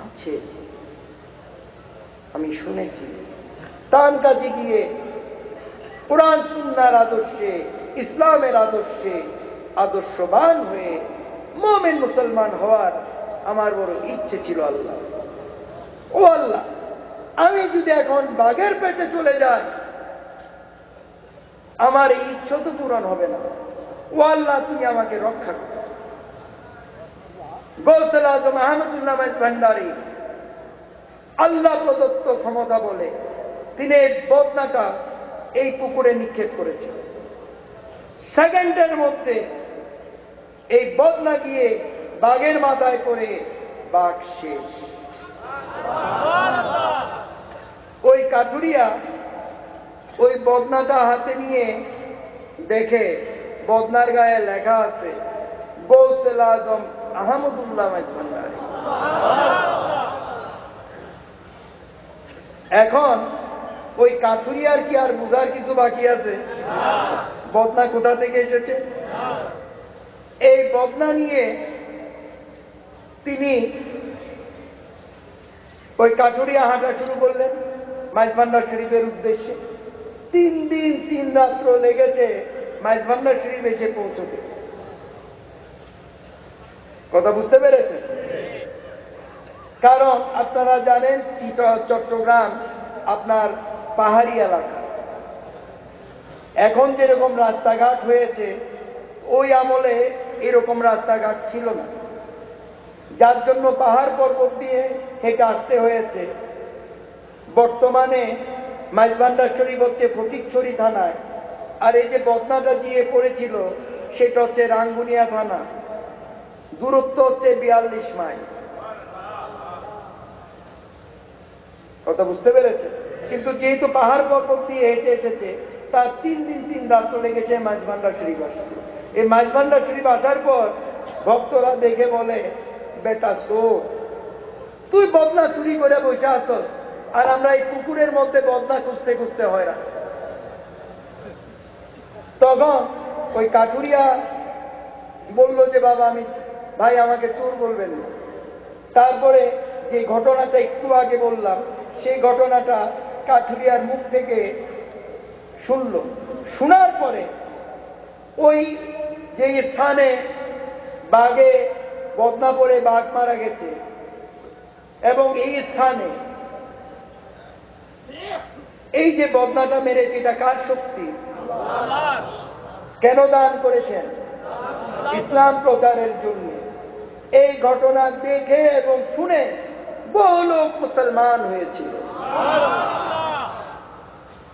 আছে, আমি শুনেছি। তার কাছে গিয়ে কুরআন সুন্নাহর আদর্শে, ইসলামের আদর্শে আদর্শবান হয়ে মুমিন মুসলমান হওয়ার আমার বড় ইচ্ছে ছিল। আল্লাহ, ও আল্লাহ, আমি যদি এখন বাঘের পেটে চলে যাই আমার এই ইচ্ছা তো পূরণ হবে না। ও আল্লাহ, তুমি আমাকে রক্ষা করো। গৌসুল আজম আহমদুল্লাহ ভান্ডারী আল্লাহ প্রদত্ত ক্ষমতা বলে তিনি এই বদনাটা এই পুকুরে নিক্ষেপ করেছেন। সেকেন্ডের মধ্যে এই বদনা গিয়ে বাঘের মাথায় করে বাঘ শেষ। ওই কাঠুরিয়া ওই বদনাটা হাতে নিয়ে দেখে বদনার গায়ে লেখা আছে গৌসুল আজম আহমদুল্লাহ ভান্ডারী। এখন ওই কাঠুরিয়ার কি আর বুঝার কিছু বাকি আছে? বদনা কোথা থেকে এসেছে? এই বদনা নিয়ে তিনি ওই কাঠুরিয়া হাঁটা শুরু করলেন মাইজভান্ডার শরীফের উদ্দেশ্যে। 3 দিন 3 রাত্র লেগেছে মাইজভান্ডার শরীফ এসে পৌঁছতে। কথা বুঝতে পেরেছেন? কারণ আপনারা জানেন চট্টগ্রাম আপনার পাহাড়ি এলাকা। এখন যেরকম রাস্তাঘাট হয়েছে ওই আমলে এরকম রাস্তাঘাট ছিল না, যার জন্য পাহাড় পর্বত দিয়ে হেঁটে আসতে হয়েছে। বর্তমানে মাইজভান্ডার শরীফ হচ্ছে ফটিকছড়ি থানায়, আর এই যে বদনাটা গিয়ে পড়েছিল সেটা হচ্ছে রাঙ্গুনিয়া থানা। দূরত্ব হচ্ছে 42 মাইল। কথা বুঝতে পেরেছে? কিন্তু যেহেতু পাহাড় পর্বত দিয়ে হেঁটে এসেছে তার 3 দিন 3 রাত লেগেছে মাইজভান্ডার শরীফ আসতে। এই মাইজভান্ডার শরীফ আসার পর ভক্তরা দেখে বলে, বেটা চোর, তুই বদনা চুরি করে বসে আসস আর আমরা এই পুকুরের মধ্যে বদনা খুঁজতে খুঁজতে হয়। তখন ওই কাঠুরিয়া বলল যে বাবা, আমি ভাই আমাকে চোর বলবেন না। তারপরে যে ঘটনাটা একটু আগে বললাম সেই ঘটনাটা কাঠুরিয়ার মুখ থেকে শুনল। শোনার পরে ওই যে স্থানে বাঘে বদনা পড়ে বাঘ মারা গেছে এবং এই স্থানে এই যে বদনাটা মেরেছে এটা কার শক্তি? কেন দান করেছেন? ইসলাম প্রচারের জন্য। এই ঘটনা দেখে এবং শুনে বহু লোক মুসলমান হয়েছিল।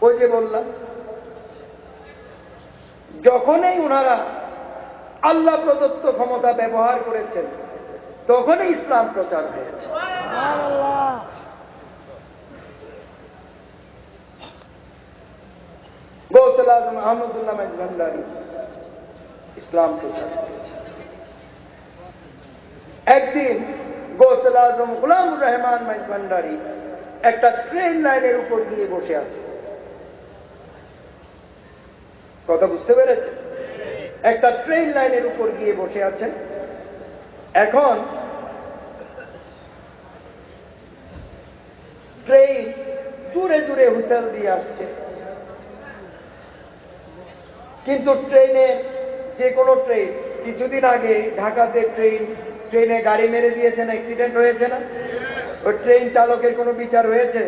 ওই যে বললাম, যখনই ওনারা আল্লাহ প্রদত্ত ক্ষমতা ব্যবহার করেছেন তখনই ইসলাম প্রচার হয়েছে। গৌসুল আজম আহমদুল্লাহ মাইজভান্ডারী ইসলাম প্রচার করেছে। একদিন গৌসুল আজম গোলামুর রহমান মাইজভান্ডারী একটা ট্রেন লাইনের উপর গিয়ে বসে আছে। কথা বুঝতে পেরেছে? একটা ট্রেন লাইনের উপর গিয়ে বসে আছেন। এখন ট্রেন দূরে দূরে হুইসেল দিয়ে আসছে, কিন্তু ট্রেনের যে কোনো ট্রেন, কিছুদিন আগে ঢাকাতে ট্রেনে গাড়ি মেরে দিয়েছেন, অ্যাক্সিডেন্ট হয়েছে না? ওই ট্রেন চালকের কোনো বিচার হয়েছে?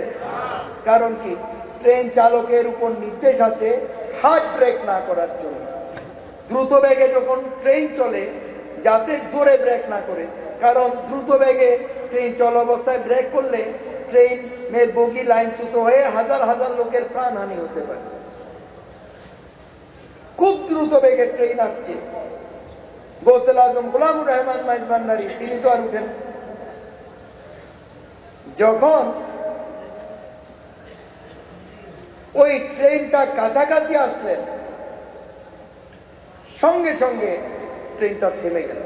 কারণ কি? ট্রেন চালকের উপর নির্দেশ আছে হার্ড ব্রেক না করার জন্য। দ্রুত বেগে যখন ট্রেন চলে যাতে জোরে ব্রেক না করে, কারণ দ্রুত বেগে ট্রেন চল অবস্থায় ব্রেক করলে ট্রেনের বগি লাইনচ্যুত হয়ে হাজার হাজার লোকের প্রাণহানি হতে পারে। খুব দ্রুত বেগে ট্রেন আসছে, গৌসুল আজম গোলামুর রহমান মাইজভান্ডারী তিনি তো আর উঠেন। যখন ওই ট্রেনটা কাছাকাছি আসলেন, সঙ্গে সঙ্গে ট্রেনটা থেমে গেল।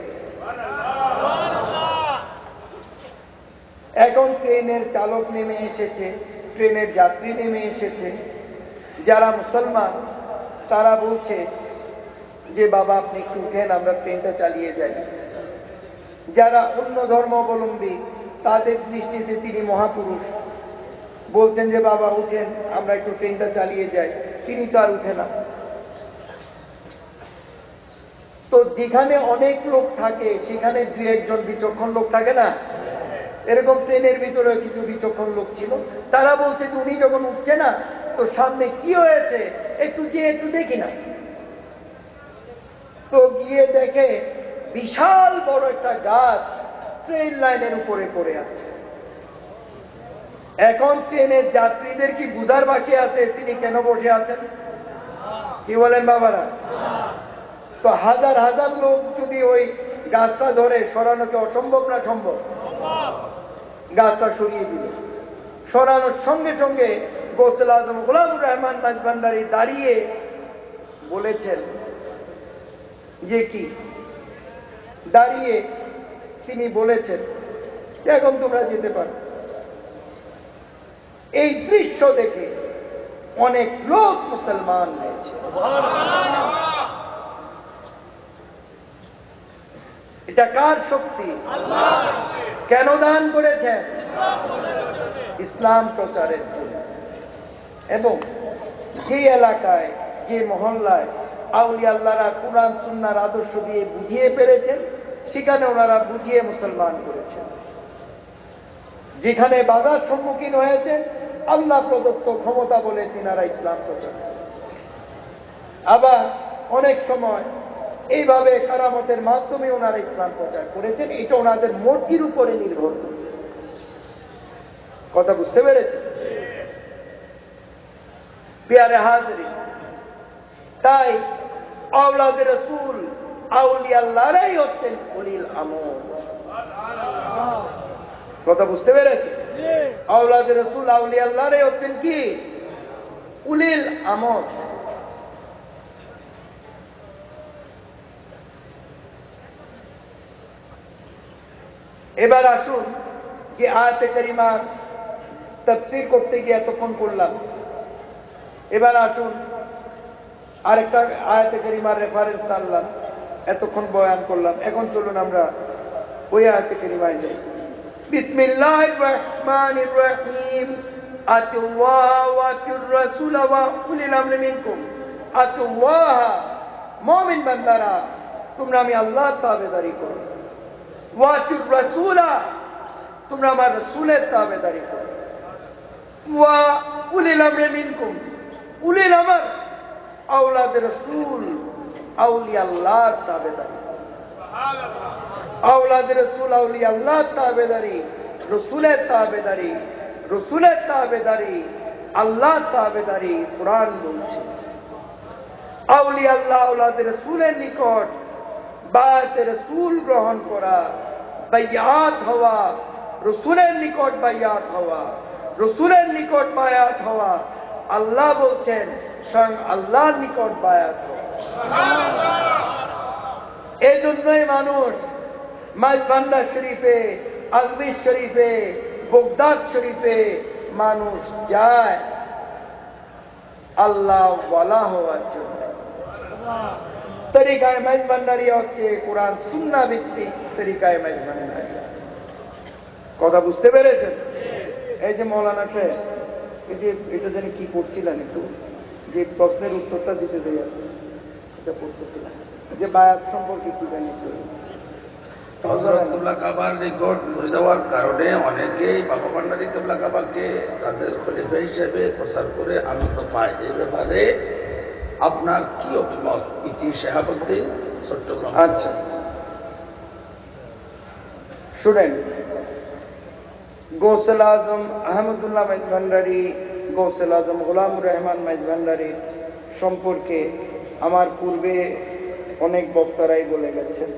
এখন ট্রেনের চালক নেমে এসেছে, ট্রেনের যাত্রী নেমে এসেছে। যারা মুসলমান তারা বলছে যে বাবা আপনি একটু উঠেন, আমরা ট্রেনটা চালিয়ে যাই। যারা অন্য ধর্মাবলম্বী তাদের দৃষ্টিতে তিনি মহাপুরুষ, বলছেন যে বাবা উঠেন, আমরা একটু ট্রেনটা চালিয়ে যাই। তিনি তো আর উঠে না। তো যেখানে অনেক লোক থাকে সেখানে দুই একজন বিচক্ষণ লোক থাকে না? এরকম ট্রেনের ভিতরে কিছু বিচক্ষণ লোক ছিল। তারা বলছে যে উনি যখন উঠছে না তো সামনে কি হয়েছে, একটু দেখি না। তো গিয়ে দেখে বিশাল বড় একটা গাছ ট্রেন লাইনের উপরে পড়ে আছে। এখন ট্রেনের যাত্রীদের কি বুঝার বাকি আছে তিনি কেন বসে আছেন? কি বলেন বাবারা? তো হাজার হাজার লোক যদি ওই গাছটা ধরে সরানোকে অসম্ভব না সম্ভব? গাছটা সরিয়ে দিল। সরানোর সঙ্গে সঙ্গে গৌসুল আজম গোলামুর রহমান মাইজভান্ডারী দাঁড়িয়ে বলেছেন যে কি? দাঁড়িয়ে তিনি বলেছেন এখন তোমরা যেতে পারো। এই দৃশ্য দেখে অনেক লোক মুসলমান হয়েছে। এটা কার শক্তি? কেন দান করেছেন? ইসলাম প্রচারের জন্য। এবং যে এলাকায়, যে মহল্লায় আউলিয়া আল্লাহরা কুরআন সুন্নাহর আদর্শ দিয়ে বুঝিয়ে পেরেছেন সেখানে ওনারা বুঝিয়ে মুসলমান করেছেন। যেখানে বাধার সম্মুখীন হয়েছেন আল্লাহ প্রদত্ত ক্ষমতা বলে তিনারা ইসলাম প্রচার। আবার অনেক সময় এইভাবে কারামতের মাধ্যমে ওনারা ইসলাম প্রচার করেছেন। এটা ওনাদের মর্জির উপরে নির্ভর করে। কথা বুঝতে পেরেছেন? প্রিয় হাজরিন, তাই আওলাদে রাসূল আউলিয়া আল্লাহরাই হচ্ছেন উলিল আমর। কথা বুঝতে পেরেছেন? আওলাদে রাসূল আউলিয়া আল্লাহরাই হচ্ছেন কি? উলিল আমর। এবার আসুন যে আয়াতে কারিমার তাফসীর করতে গিয়ে এতক্ষণ করলাম, এবার আসুন আরেকটা আয়াতে কারিমার রেফারেন্স আনলাম, এতক্ষণ বয়ান করলাম। এখন চলুন আমরা ওই আয়াতে কারিমায় যাই। বিসমিল্লাহির রহমানির রহিম। আতিউল্লাহ ওয়া আতিউর রাসূল ওয়া উলিল আমরি মিনকুম। আতিউল্লাহ, মুমিন বান্দারা তোমরা আমি আল্লাহর তাবেদারি করো। ওয়া আতিউর রাসূল, তোমরা আমার রাসূলের তাবেদারি করো। ওয়া উলিল আমরি মিনকুম, উলিল আমর আওলাদে রাসূল আউলিয়া আল্লাহর তাবেদারি। আওলাদ রসুল, আউলিয়া আল্লাহর তাবেদারি, রসুলের তাবেদারি, রসুলের তাবেদারি, আল্লাহর তাবেদারি কুরআন বলছে। আউলিয়া আল্লাহ আওলাদ রসুলের নিকট বায়াত রসুল গ্রহণ করা, বাইয়াত হওয়া, রসুলের নিকট বাইয়াত হওয়া, রসুলের নিকট বায়াত হওয়া, আল্লাহ বলছেন স্বয়ং আল্লাহর নিকট বায়াত হওয়া। এই জন্যই মানুষ মাইজভান্ডার শরীফে, আজমির শরীফে, বগদাদ শরীফে মানুষ যায় আল্লাহ ওয়ালা হওয়ার জন্য। তরিকায় মাইজভান্ডারি হচ্ছে কোরআন সুন্নাহ ভিত্তিক তরিকায় মাইজভান্ডারি। কথা বুঝতে পেরেছেন? এই যে মৌলানা সাহেব, এই যে এটা জানি কি করছিলেন, একটু যে প্রশ্নের উত্তরটা দিতে দেয় এটা করতেছিলেন, যে বায়াত সম্পর্কে কি জানি হযরত কাবার নিকট দেওয়ার কারণে অনেকেই বাবা ভান্ডারী কেবলা কাবাকে তাদের খলিফা হিসেবে প্রচার করে আনন্দ পায়। এই ব্যাপারে আপনার কি অভিমত? ইতি শেহাবুদ্দিন, চট্টগ্রাম। আচ্ছা শুনেন, গৌসুল আজম আহমদুল্লাহ মাইজভান্ডারী, গৌসুল আজম গোলামুর রহমান মাইজভান্ডারী সম্পর্কে আমার পূর্বে অনেক বক্তারাই বলে গেছেন।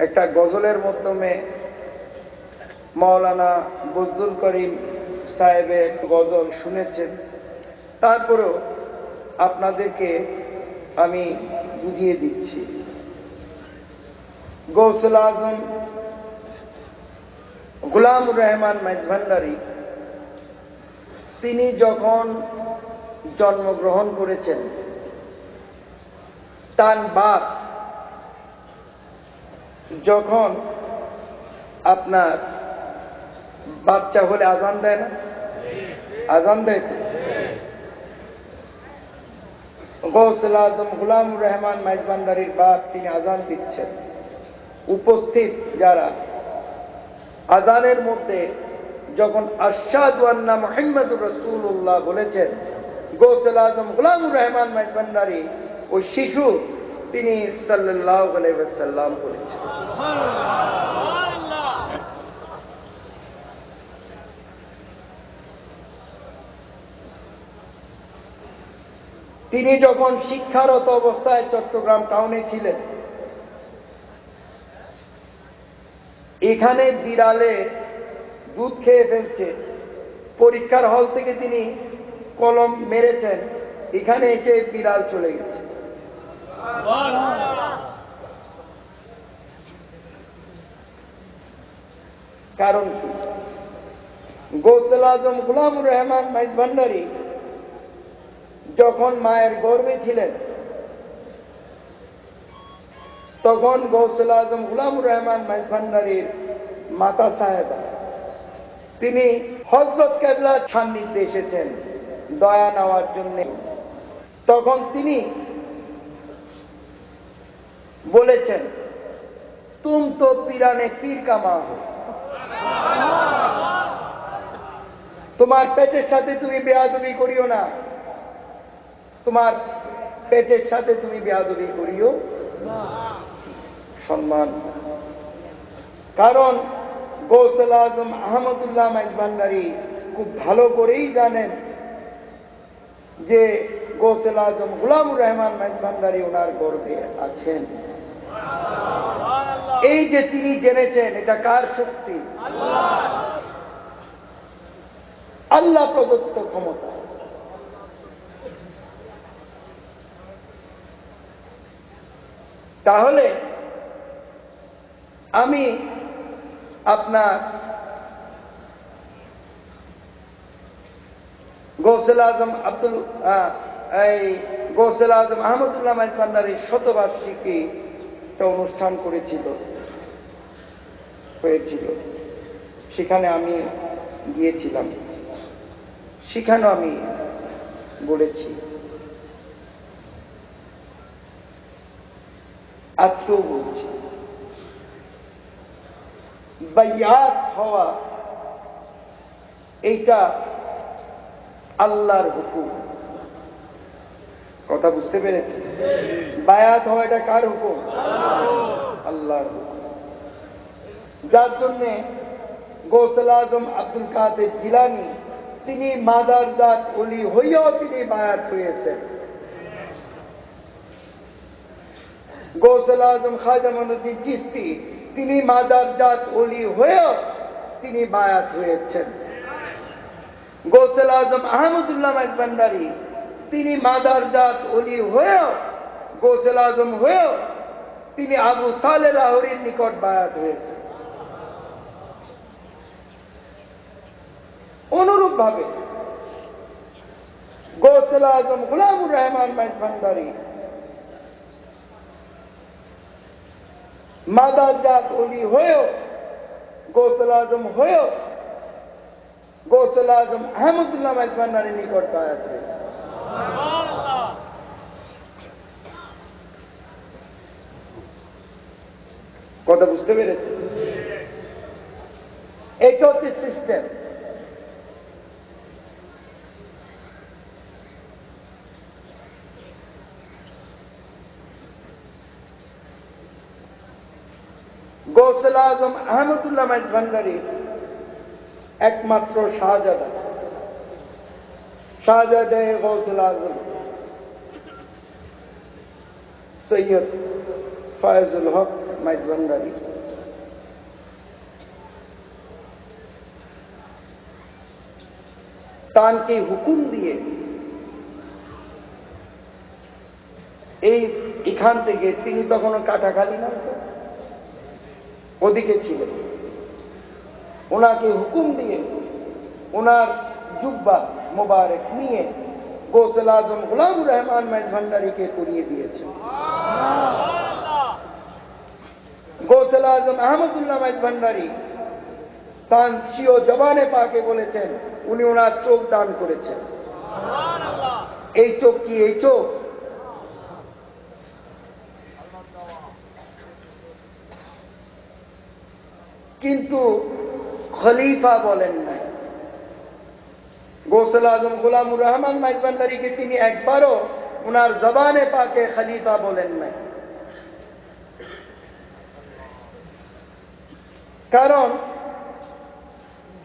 একটা গজলের মাধ্যমে মাওলানা বজলুল করিম সাহেবের গজল শুনেছেন, তারপরেও আপনাদেরকে আমি বুঝিয়ে দিচ্ছি। গৌসুল আজম গোলামুর রহমান মাইজভান্ডারী তিনি যখন জন্মগ্রহণ করেছেন, তার বাপ যখন আপনার বাচ্চা হলে আজান দেয় না, আজান দেয় তো, গৌসুল আজম গোলামুর রহমান মাইজভান্ডারীর বাপ তিনি আজান দিচ্ছেন। উপস্থিত যারা আজানের মধ্যে যখন আশহাদু আন্না মুহাম্মাদুর রাসূলুল্লাহ বলেছেন, গৌসুল আজম গোলামুর রহমান মাইজভান্ডারী ওই শিশু তিনি সাল্লাল্লাহু আলাইহি ওয়াসাল্লাম বলেছেন। তিনি যখন শিক্ষারত অবস্থায় চট্টগ্রাম টাউনে ছিলেন, এখানে বিড়ালে দুধ খেয়ে ফেলছে, পরীক্ষার হল থেকে তিনি কলম মেরেছেন, এখানে এসে বিড়াল চলে গেছে। কারণ কি? গৌসুল আজম গোলামুর রহমান মাইজভান্ডারী যখন মায়ের গর্ভে ছিলেন, তখন গৌসুল আজম গোলামুর রহমান মাইজভান্ডারীর মাতা সাহেবা তিনি হযরত কেবলার সান্নিধ্যে এসেছেন দয়া নেওয়ার জন্য। তখন তিনি বলেছেন, তুম তো পিরানে পীর কা মা হো, তোমার পেটের সাথে তুমি বেয়াদবি করিও না, তোমার পেটের সাথে তুমি বেয়াদবি করিও সম্মান। কারণ গৌসুল আজম আহমদুল্লাহ মাইজভান্ডারী খুব ভালো করেই জানেন যে গৌসুল আজম গোলামুর রহমান মাইজভান্ডারী ওনার গর্ভে আছেন। এই যে তিনি জেনেছেন, এটা কার শক্তি? আল্লাহ প্রদত্ত ক্ষমতা। তাহলে আমি আপনার গৌসুল আজম গৌসুল আজম আহমদুল্লাহ মাইজভান্ডারীর শতবার্ষিকী একটা অনুষ্ঠান হয়েছিল, সেখানে আমি গিয়েছিলাম, সেখানেও আমি বলেছি, আজকেও বলছি, বাইয়াত হওয়া এইটা আল্লাহর হুকুম। কথা বুঝতে পেরেছি? বায়াত হওয়া এটা কার হুকুম? আল্লাহর হুকুম। যার জন্যে গৌসুল আজম আব্দুল কাদের জিলানী তিনি মাদারজাত ওলি হইয়াও তিনি বায়াত হয়েছেন। গৌসুল আজম খাজা মঈনুদ্দিন চিশতি তিনি মাদারজাত ওলি হয়েও তিনি বায়াত হয়েছেন। গৌসুল আজম আহমদুল্লাহ মাইজভান্ডারী তিনি মাদারজাত ওলি হয়েও গৌসুল আজম হয়েও তিনি আবু সালেহ লাহোরীর নিকট বায়াত হয়েছেন। অনুরূপ ভাবে গৌসুল আজম গোলামুর রহমান মাইজভান্ডারী মাদারজাত ওলি হয়েও গৌসুল আজম হয়েও গৌসুল আজম আহমদুল্লাহ মাইজভান্ডারীর নিকট বায়াত হয়েছে। কথা বুঝতে পেরেছে? এটা হচ্ছে সিস্টেম। গৌসুল আজম আহমদুল্লাহ মাইজভান্ডারী একমাত্র শাহজাদা, শাহজাদে গৌসুল আজম সৈয়দ ফয়জুল হক মাইজভান্ডারী তানকে হুকুম দিয়ে এখান থেকে তিনি তখনও কাটাখালি না ওদিকে ছিলেন, ওনাকে হুকুম দিয়ে ওনার জুব্বা মোবারক নিয়ে গৌসুল আজম গোলামুর রহমান মাইজভান্ডারীকে করিয়ে দিয়েছেন। গৌসুল আজম আহমদুল্লাহ মাইজভান্ডারী তার স্বীয় জবানে পাকে বলেছেন উনি ওনার চোখ দান করেছেন। এই চোখ কি? এই চোখ কিন্তু খলিফা বলেন নাই। গৌসুল আজম গোলামুর রহমান মাইজভান্ডারীকে তিনি একবারও ওনার জবানে পাকে খলিফা বলেন নাই। কারণ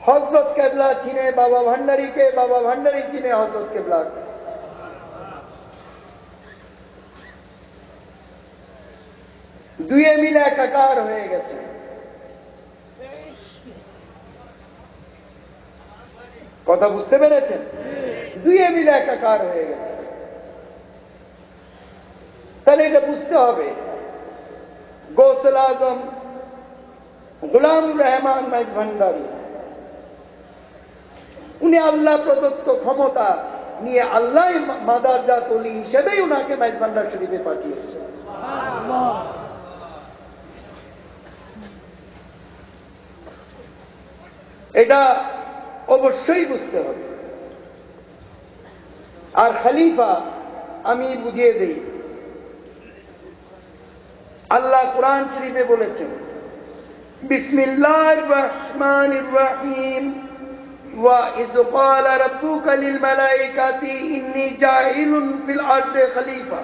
হযরত কেবলা চিনে বাবা ভান্ডারীকে, বাবা ভান্ডারী চিনে হযরত কেবলাকে। দুয়ে মিলে একাকার হয়ে গেছে। কথা বুঝতে পেরেছেন? দুয়ে মিলে একাকার হয়ে গেছে। তাহলে এটা বুঝতে হবে গৌসুল আজম গোলামুর রহমান মাইজভান্ডারী উনি আল্লাহ প্রদত্ত ক্ষমতা নিয়ে আল্লাহ মাদারজাত ওলি হিসেবেই উনাকে মাইজভান্ডার শরীফে পাঠিয়েছে। এটা অবশ্যই বুঝতে হবে। আর খলিফা আমি বুঝিয়ে দেই, আল্লাহ কোরআন শরীফে বলেছেন বিসমিল্লাহির রহমানির রহিম وَإِذْ قَالَ رَبُّكَ لِلْمَلَائِكَةِ إِنِّي جَاعِلٌ فِي الْأَرْضِ خَلِيفَةً।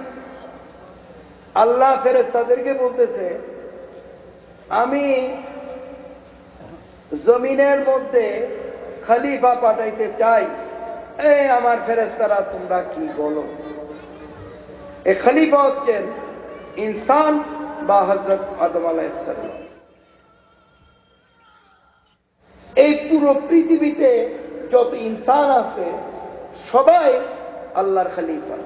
আল্লাহ ফেরেশতাদেরকে বলতেছে আমি জমিনের মধ্যে খলিফা পাঠাইতে চাই। এই আমার ফেরেশতারা তোমরা কি বলো? এই খলিফা হচ্ছেন ইনসান বা হযরত আদম আলাইহিস সালাম। এই পুরো পৃথিবীতে যত ইনসান আছে সবাই আল্লাহর খলিফা।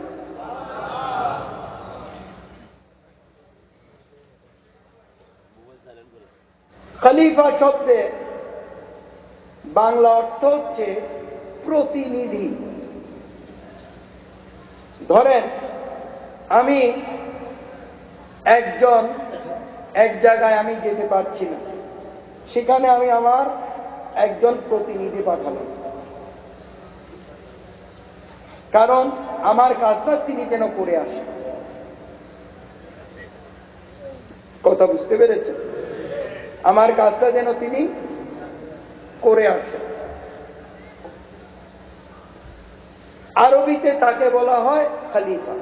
খলিফা শব্দে বাংলা অর্থ হচ্ছে প্রতিনিধি। ধরেন আমি এক জায়গায় আমি যেতে পারছি না, সেখানে আমি আমার একজন প্রতিনিধি পাঠালাম, কারণ আমার কাজটা তিনি যেন করে আসেন। কথা বুঝতে পেরেছেন? আমার কাজটা যেন তিনি করে আসেন। আরবিতে তাকে বলা হয় খলিফা।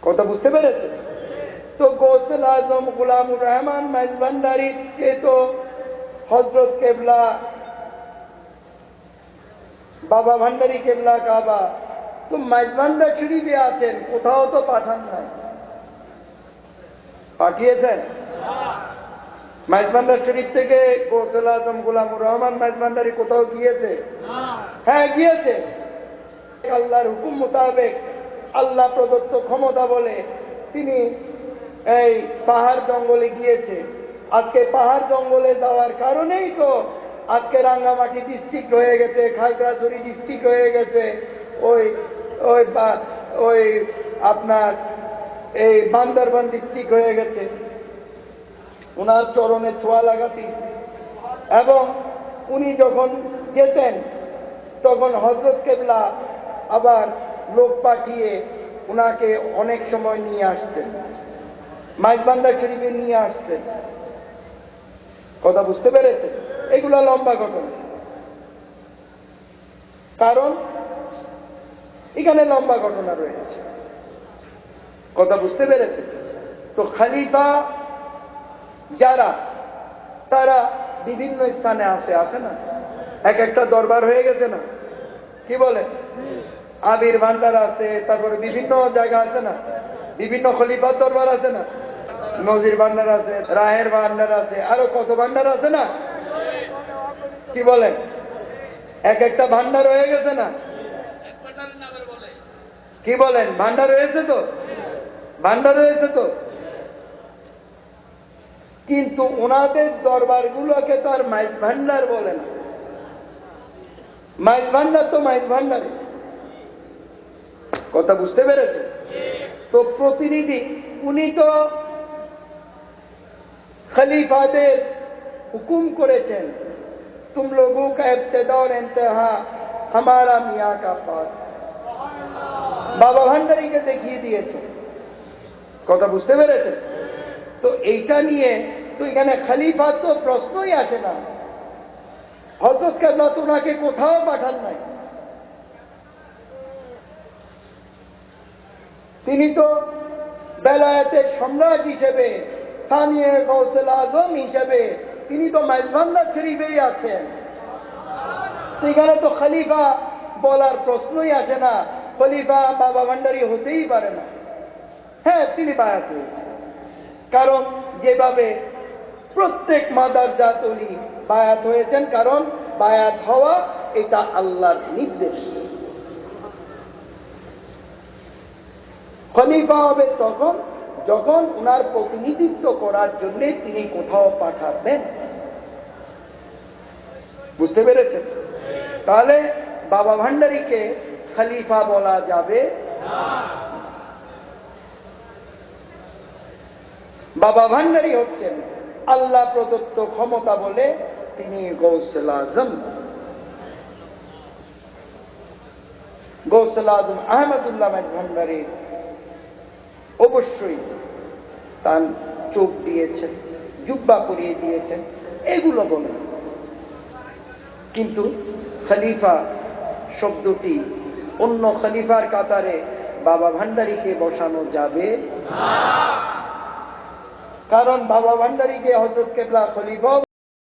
কথা বুঝতে পেরেছেন? तो गौसल आजम गुलामुर रहमान मेजबांडारी के तो हजरत केबला बाबा भांडारी केबला काबा तो मेजबांडा शरीफে আছেন কোথাও তো পাঠান নাই পাঠিয়েছেন মেজবান্ডার শরীফ থেকে গৌসুল আজম গোলামুর রহমান মেজবান্ডারি কোথাও গিয়েছে হ্যাঁ গিয়েছে আল্লাহর হুকুম মোতাবেক আল্লাহ প্রদত্ত ক্ষমতা বলে তিনি এই পাহাড় জঙ্গলে গিয়েছে আজকে পাহাড় জঙ্গলে যাওয়ার কারণেই তো আজকে রাঙ্গামাটি ডিস্ট্রিক্ট হয়ে গেছে খাগড়াছড়ি ডিস্ট্রিক্ট হয়ে গেছে ওই ওই ওই আপনার এই বান্দরবান ডিস্ট্রিক্ট হয়ে গেছে ওনার চরণে ছোঁয়া লাগাতি এবং উনি যখন যেতেন তখন হযরত কেবলা আবার লোক পাঠিয়ে ওনাকে অনেক সময় নিয়ে আসতেন মেজবান্ডা শরীফে নিয়ে আসতেন কথা বুঝতে পেরেছেন এগুলো লম্বা ঘটনা কারণ এখানে লম্বা ঘটনা রয়েছে কথা বুঝতে পেরেছেন তো খলিফা যারা তারা বিভিন্ন স্থানে আসে না এক একটা দরবার হয়ে গেছে না কি বলে আবির ভান্ডার আছে তারপরে বিভিন্ন জায়গা আছে না বিভিন্ন খলিফার দরবার আছে না নজির ভান্ডার আছে রায়ের ভান্ডার আছে আরো কত ভান্ডার আছে না কি বলেন এক একটা ভান্ডার হয়ে গেছে না কি বলেন ভান্ডার হয়েছে তো ভান্ডার হয়েছে তো কিন্তু ওনাদের দরবারগুলোকে তো আর মাইজ ভান্ডার বলে না মাইজ ভান্ডার তো মাইজ ভান্ডার কথা বুঝতে পেরেছে তো প্রতিনিধি উনি তো খলিফাদের হুকুম করেছেন तुम लोगों का इब्तिदा और इंतहा हमारा मियाँ का पास বাবা ভান্ডারীকে দেখিয়ে দিয়েছে কথা বুঝতে পেরেছে তো এইটা নিয়ে তো এখানে খলিফা তো প্রশ্নই আসে না হযরত কেবলা তো ওনাকে কোথাও পাঠান নাই তিনি তো বেলায়েতের সম্রাট হিসেবে স্থানীয় গৌসুল আজম হিসেবে তিনি তো মেজবান্ডার শরীফেই আছেন সেখানে তো খলিফা বলার প্রশ্নই আসে না খলিফা বাবা ভান্ডারী হতেই পারে না হ্যাঁ তিনি বায়াত হয়েছেন কারণ যেভাবে প্রত্যেক মাদারজাত ওলি বায়াত হয়েছেন কারণ বায়াত হওয়া এটা আল্লাহর নির্দেশ খলিফা হবে তখন যখন ওনার প্রতিনিধিত্ব করার জন্য তিনি কোথাও পাঠাবেন বুঝতে পেরেছেন তাহলে বাবা ভান্ডারীকে খলিফা বলা যাবে বাবা ভান্ডারী হচ্ছেন আল্লাহ প্রদত্ত ক্ষমতা বলে তিনি গৌসুল আজম গৌসুল আজম আহমদুল্লাহ ভান্ডারী অবশ্যই তার চোখ দিয়েছেন জুব্বা পরিয়ে দিয়েছেন এগুলো বলেন কিন্তু খলিফা শব্দটি অন্য খলিফার কাতারে বাবা ভান্ডারীকে বসানো যাবে কারণ বাবা ভান্ডারীকে হযরত কেবলা খলিফা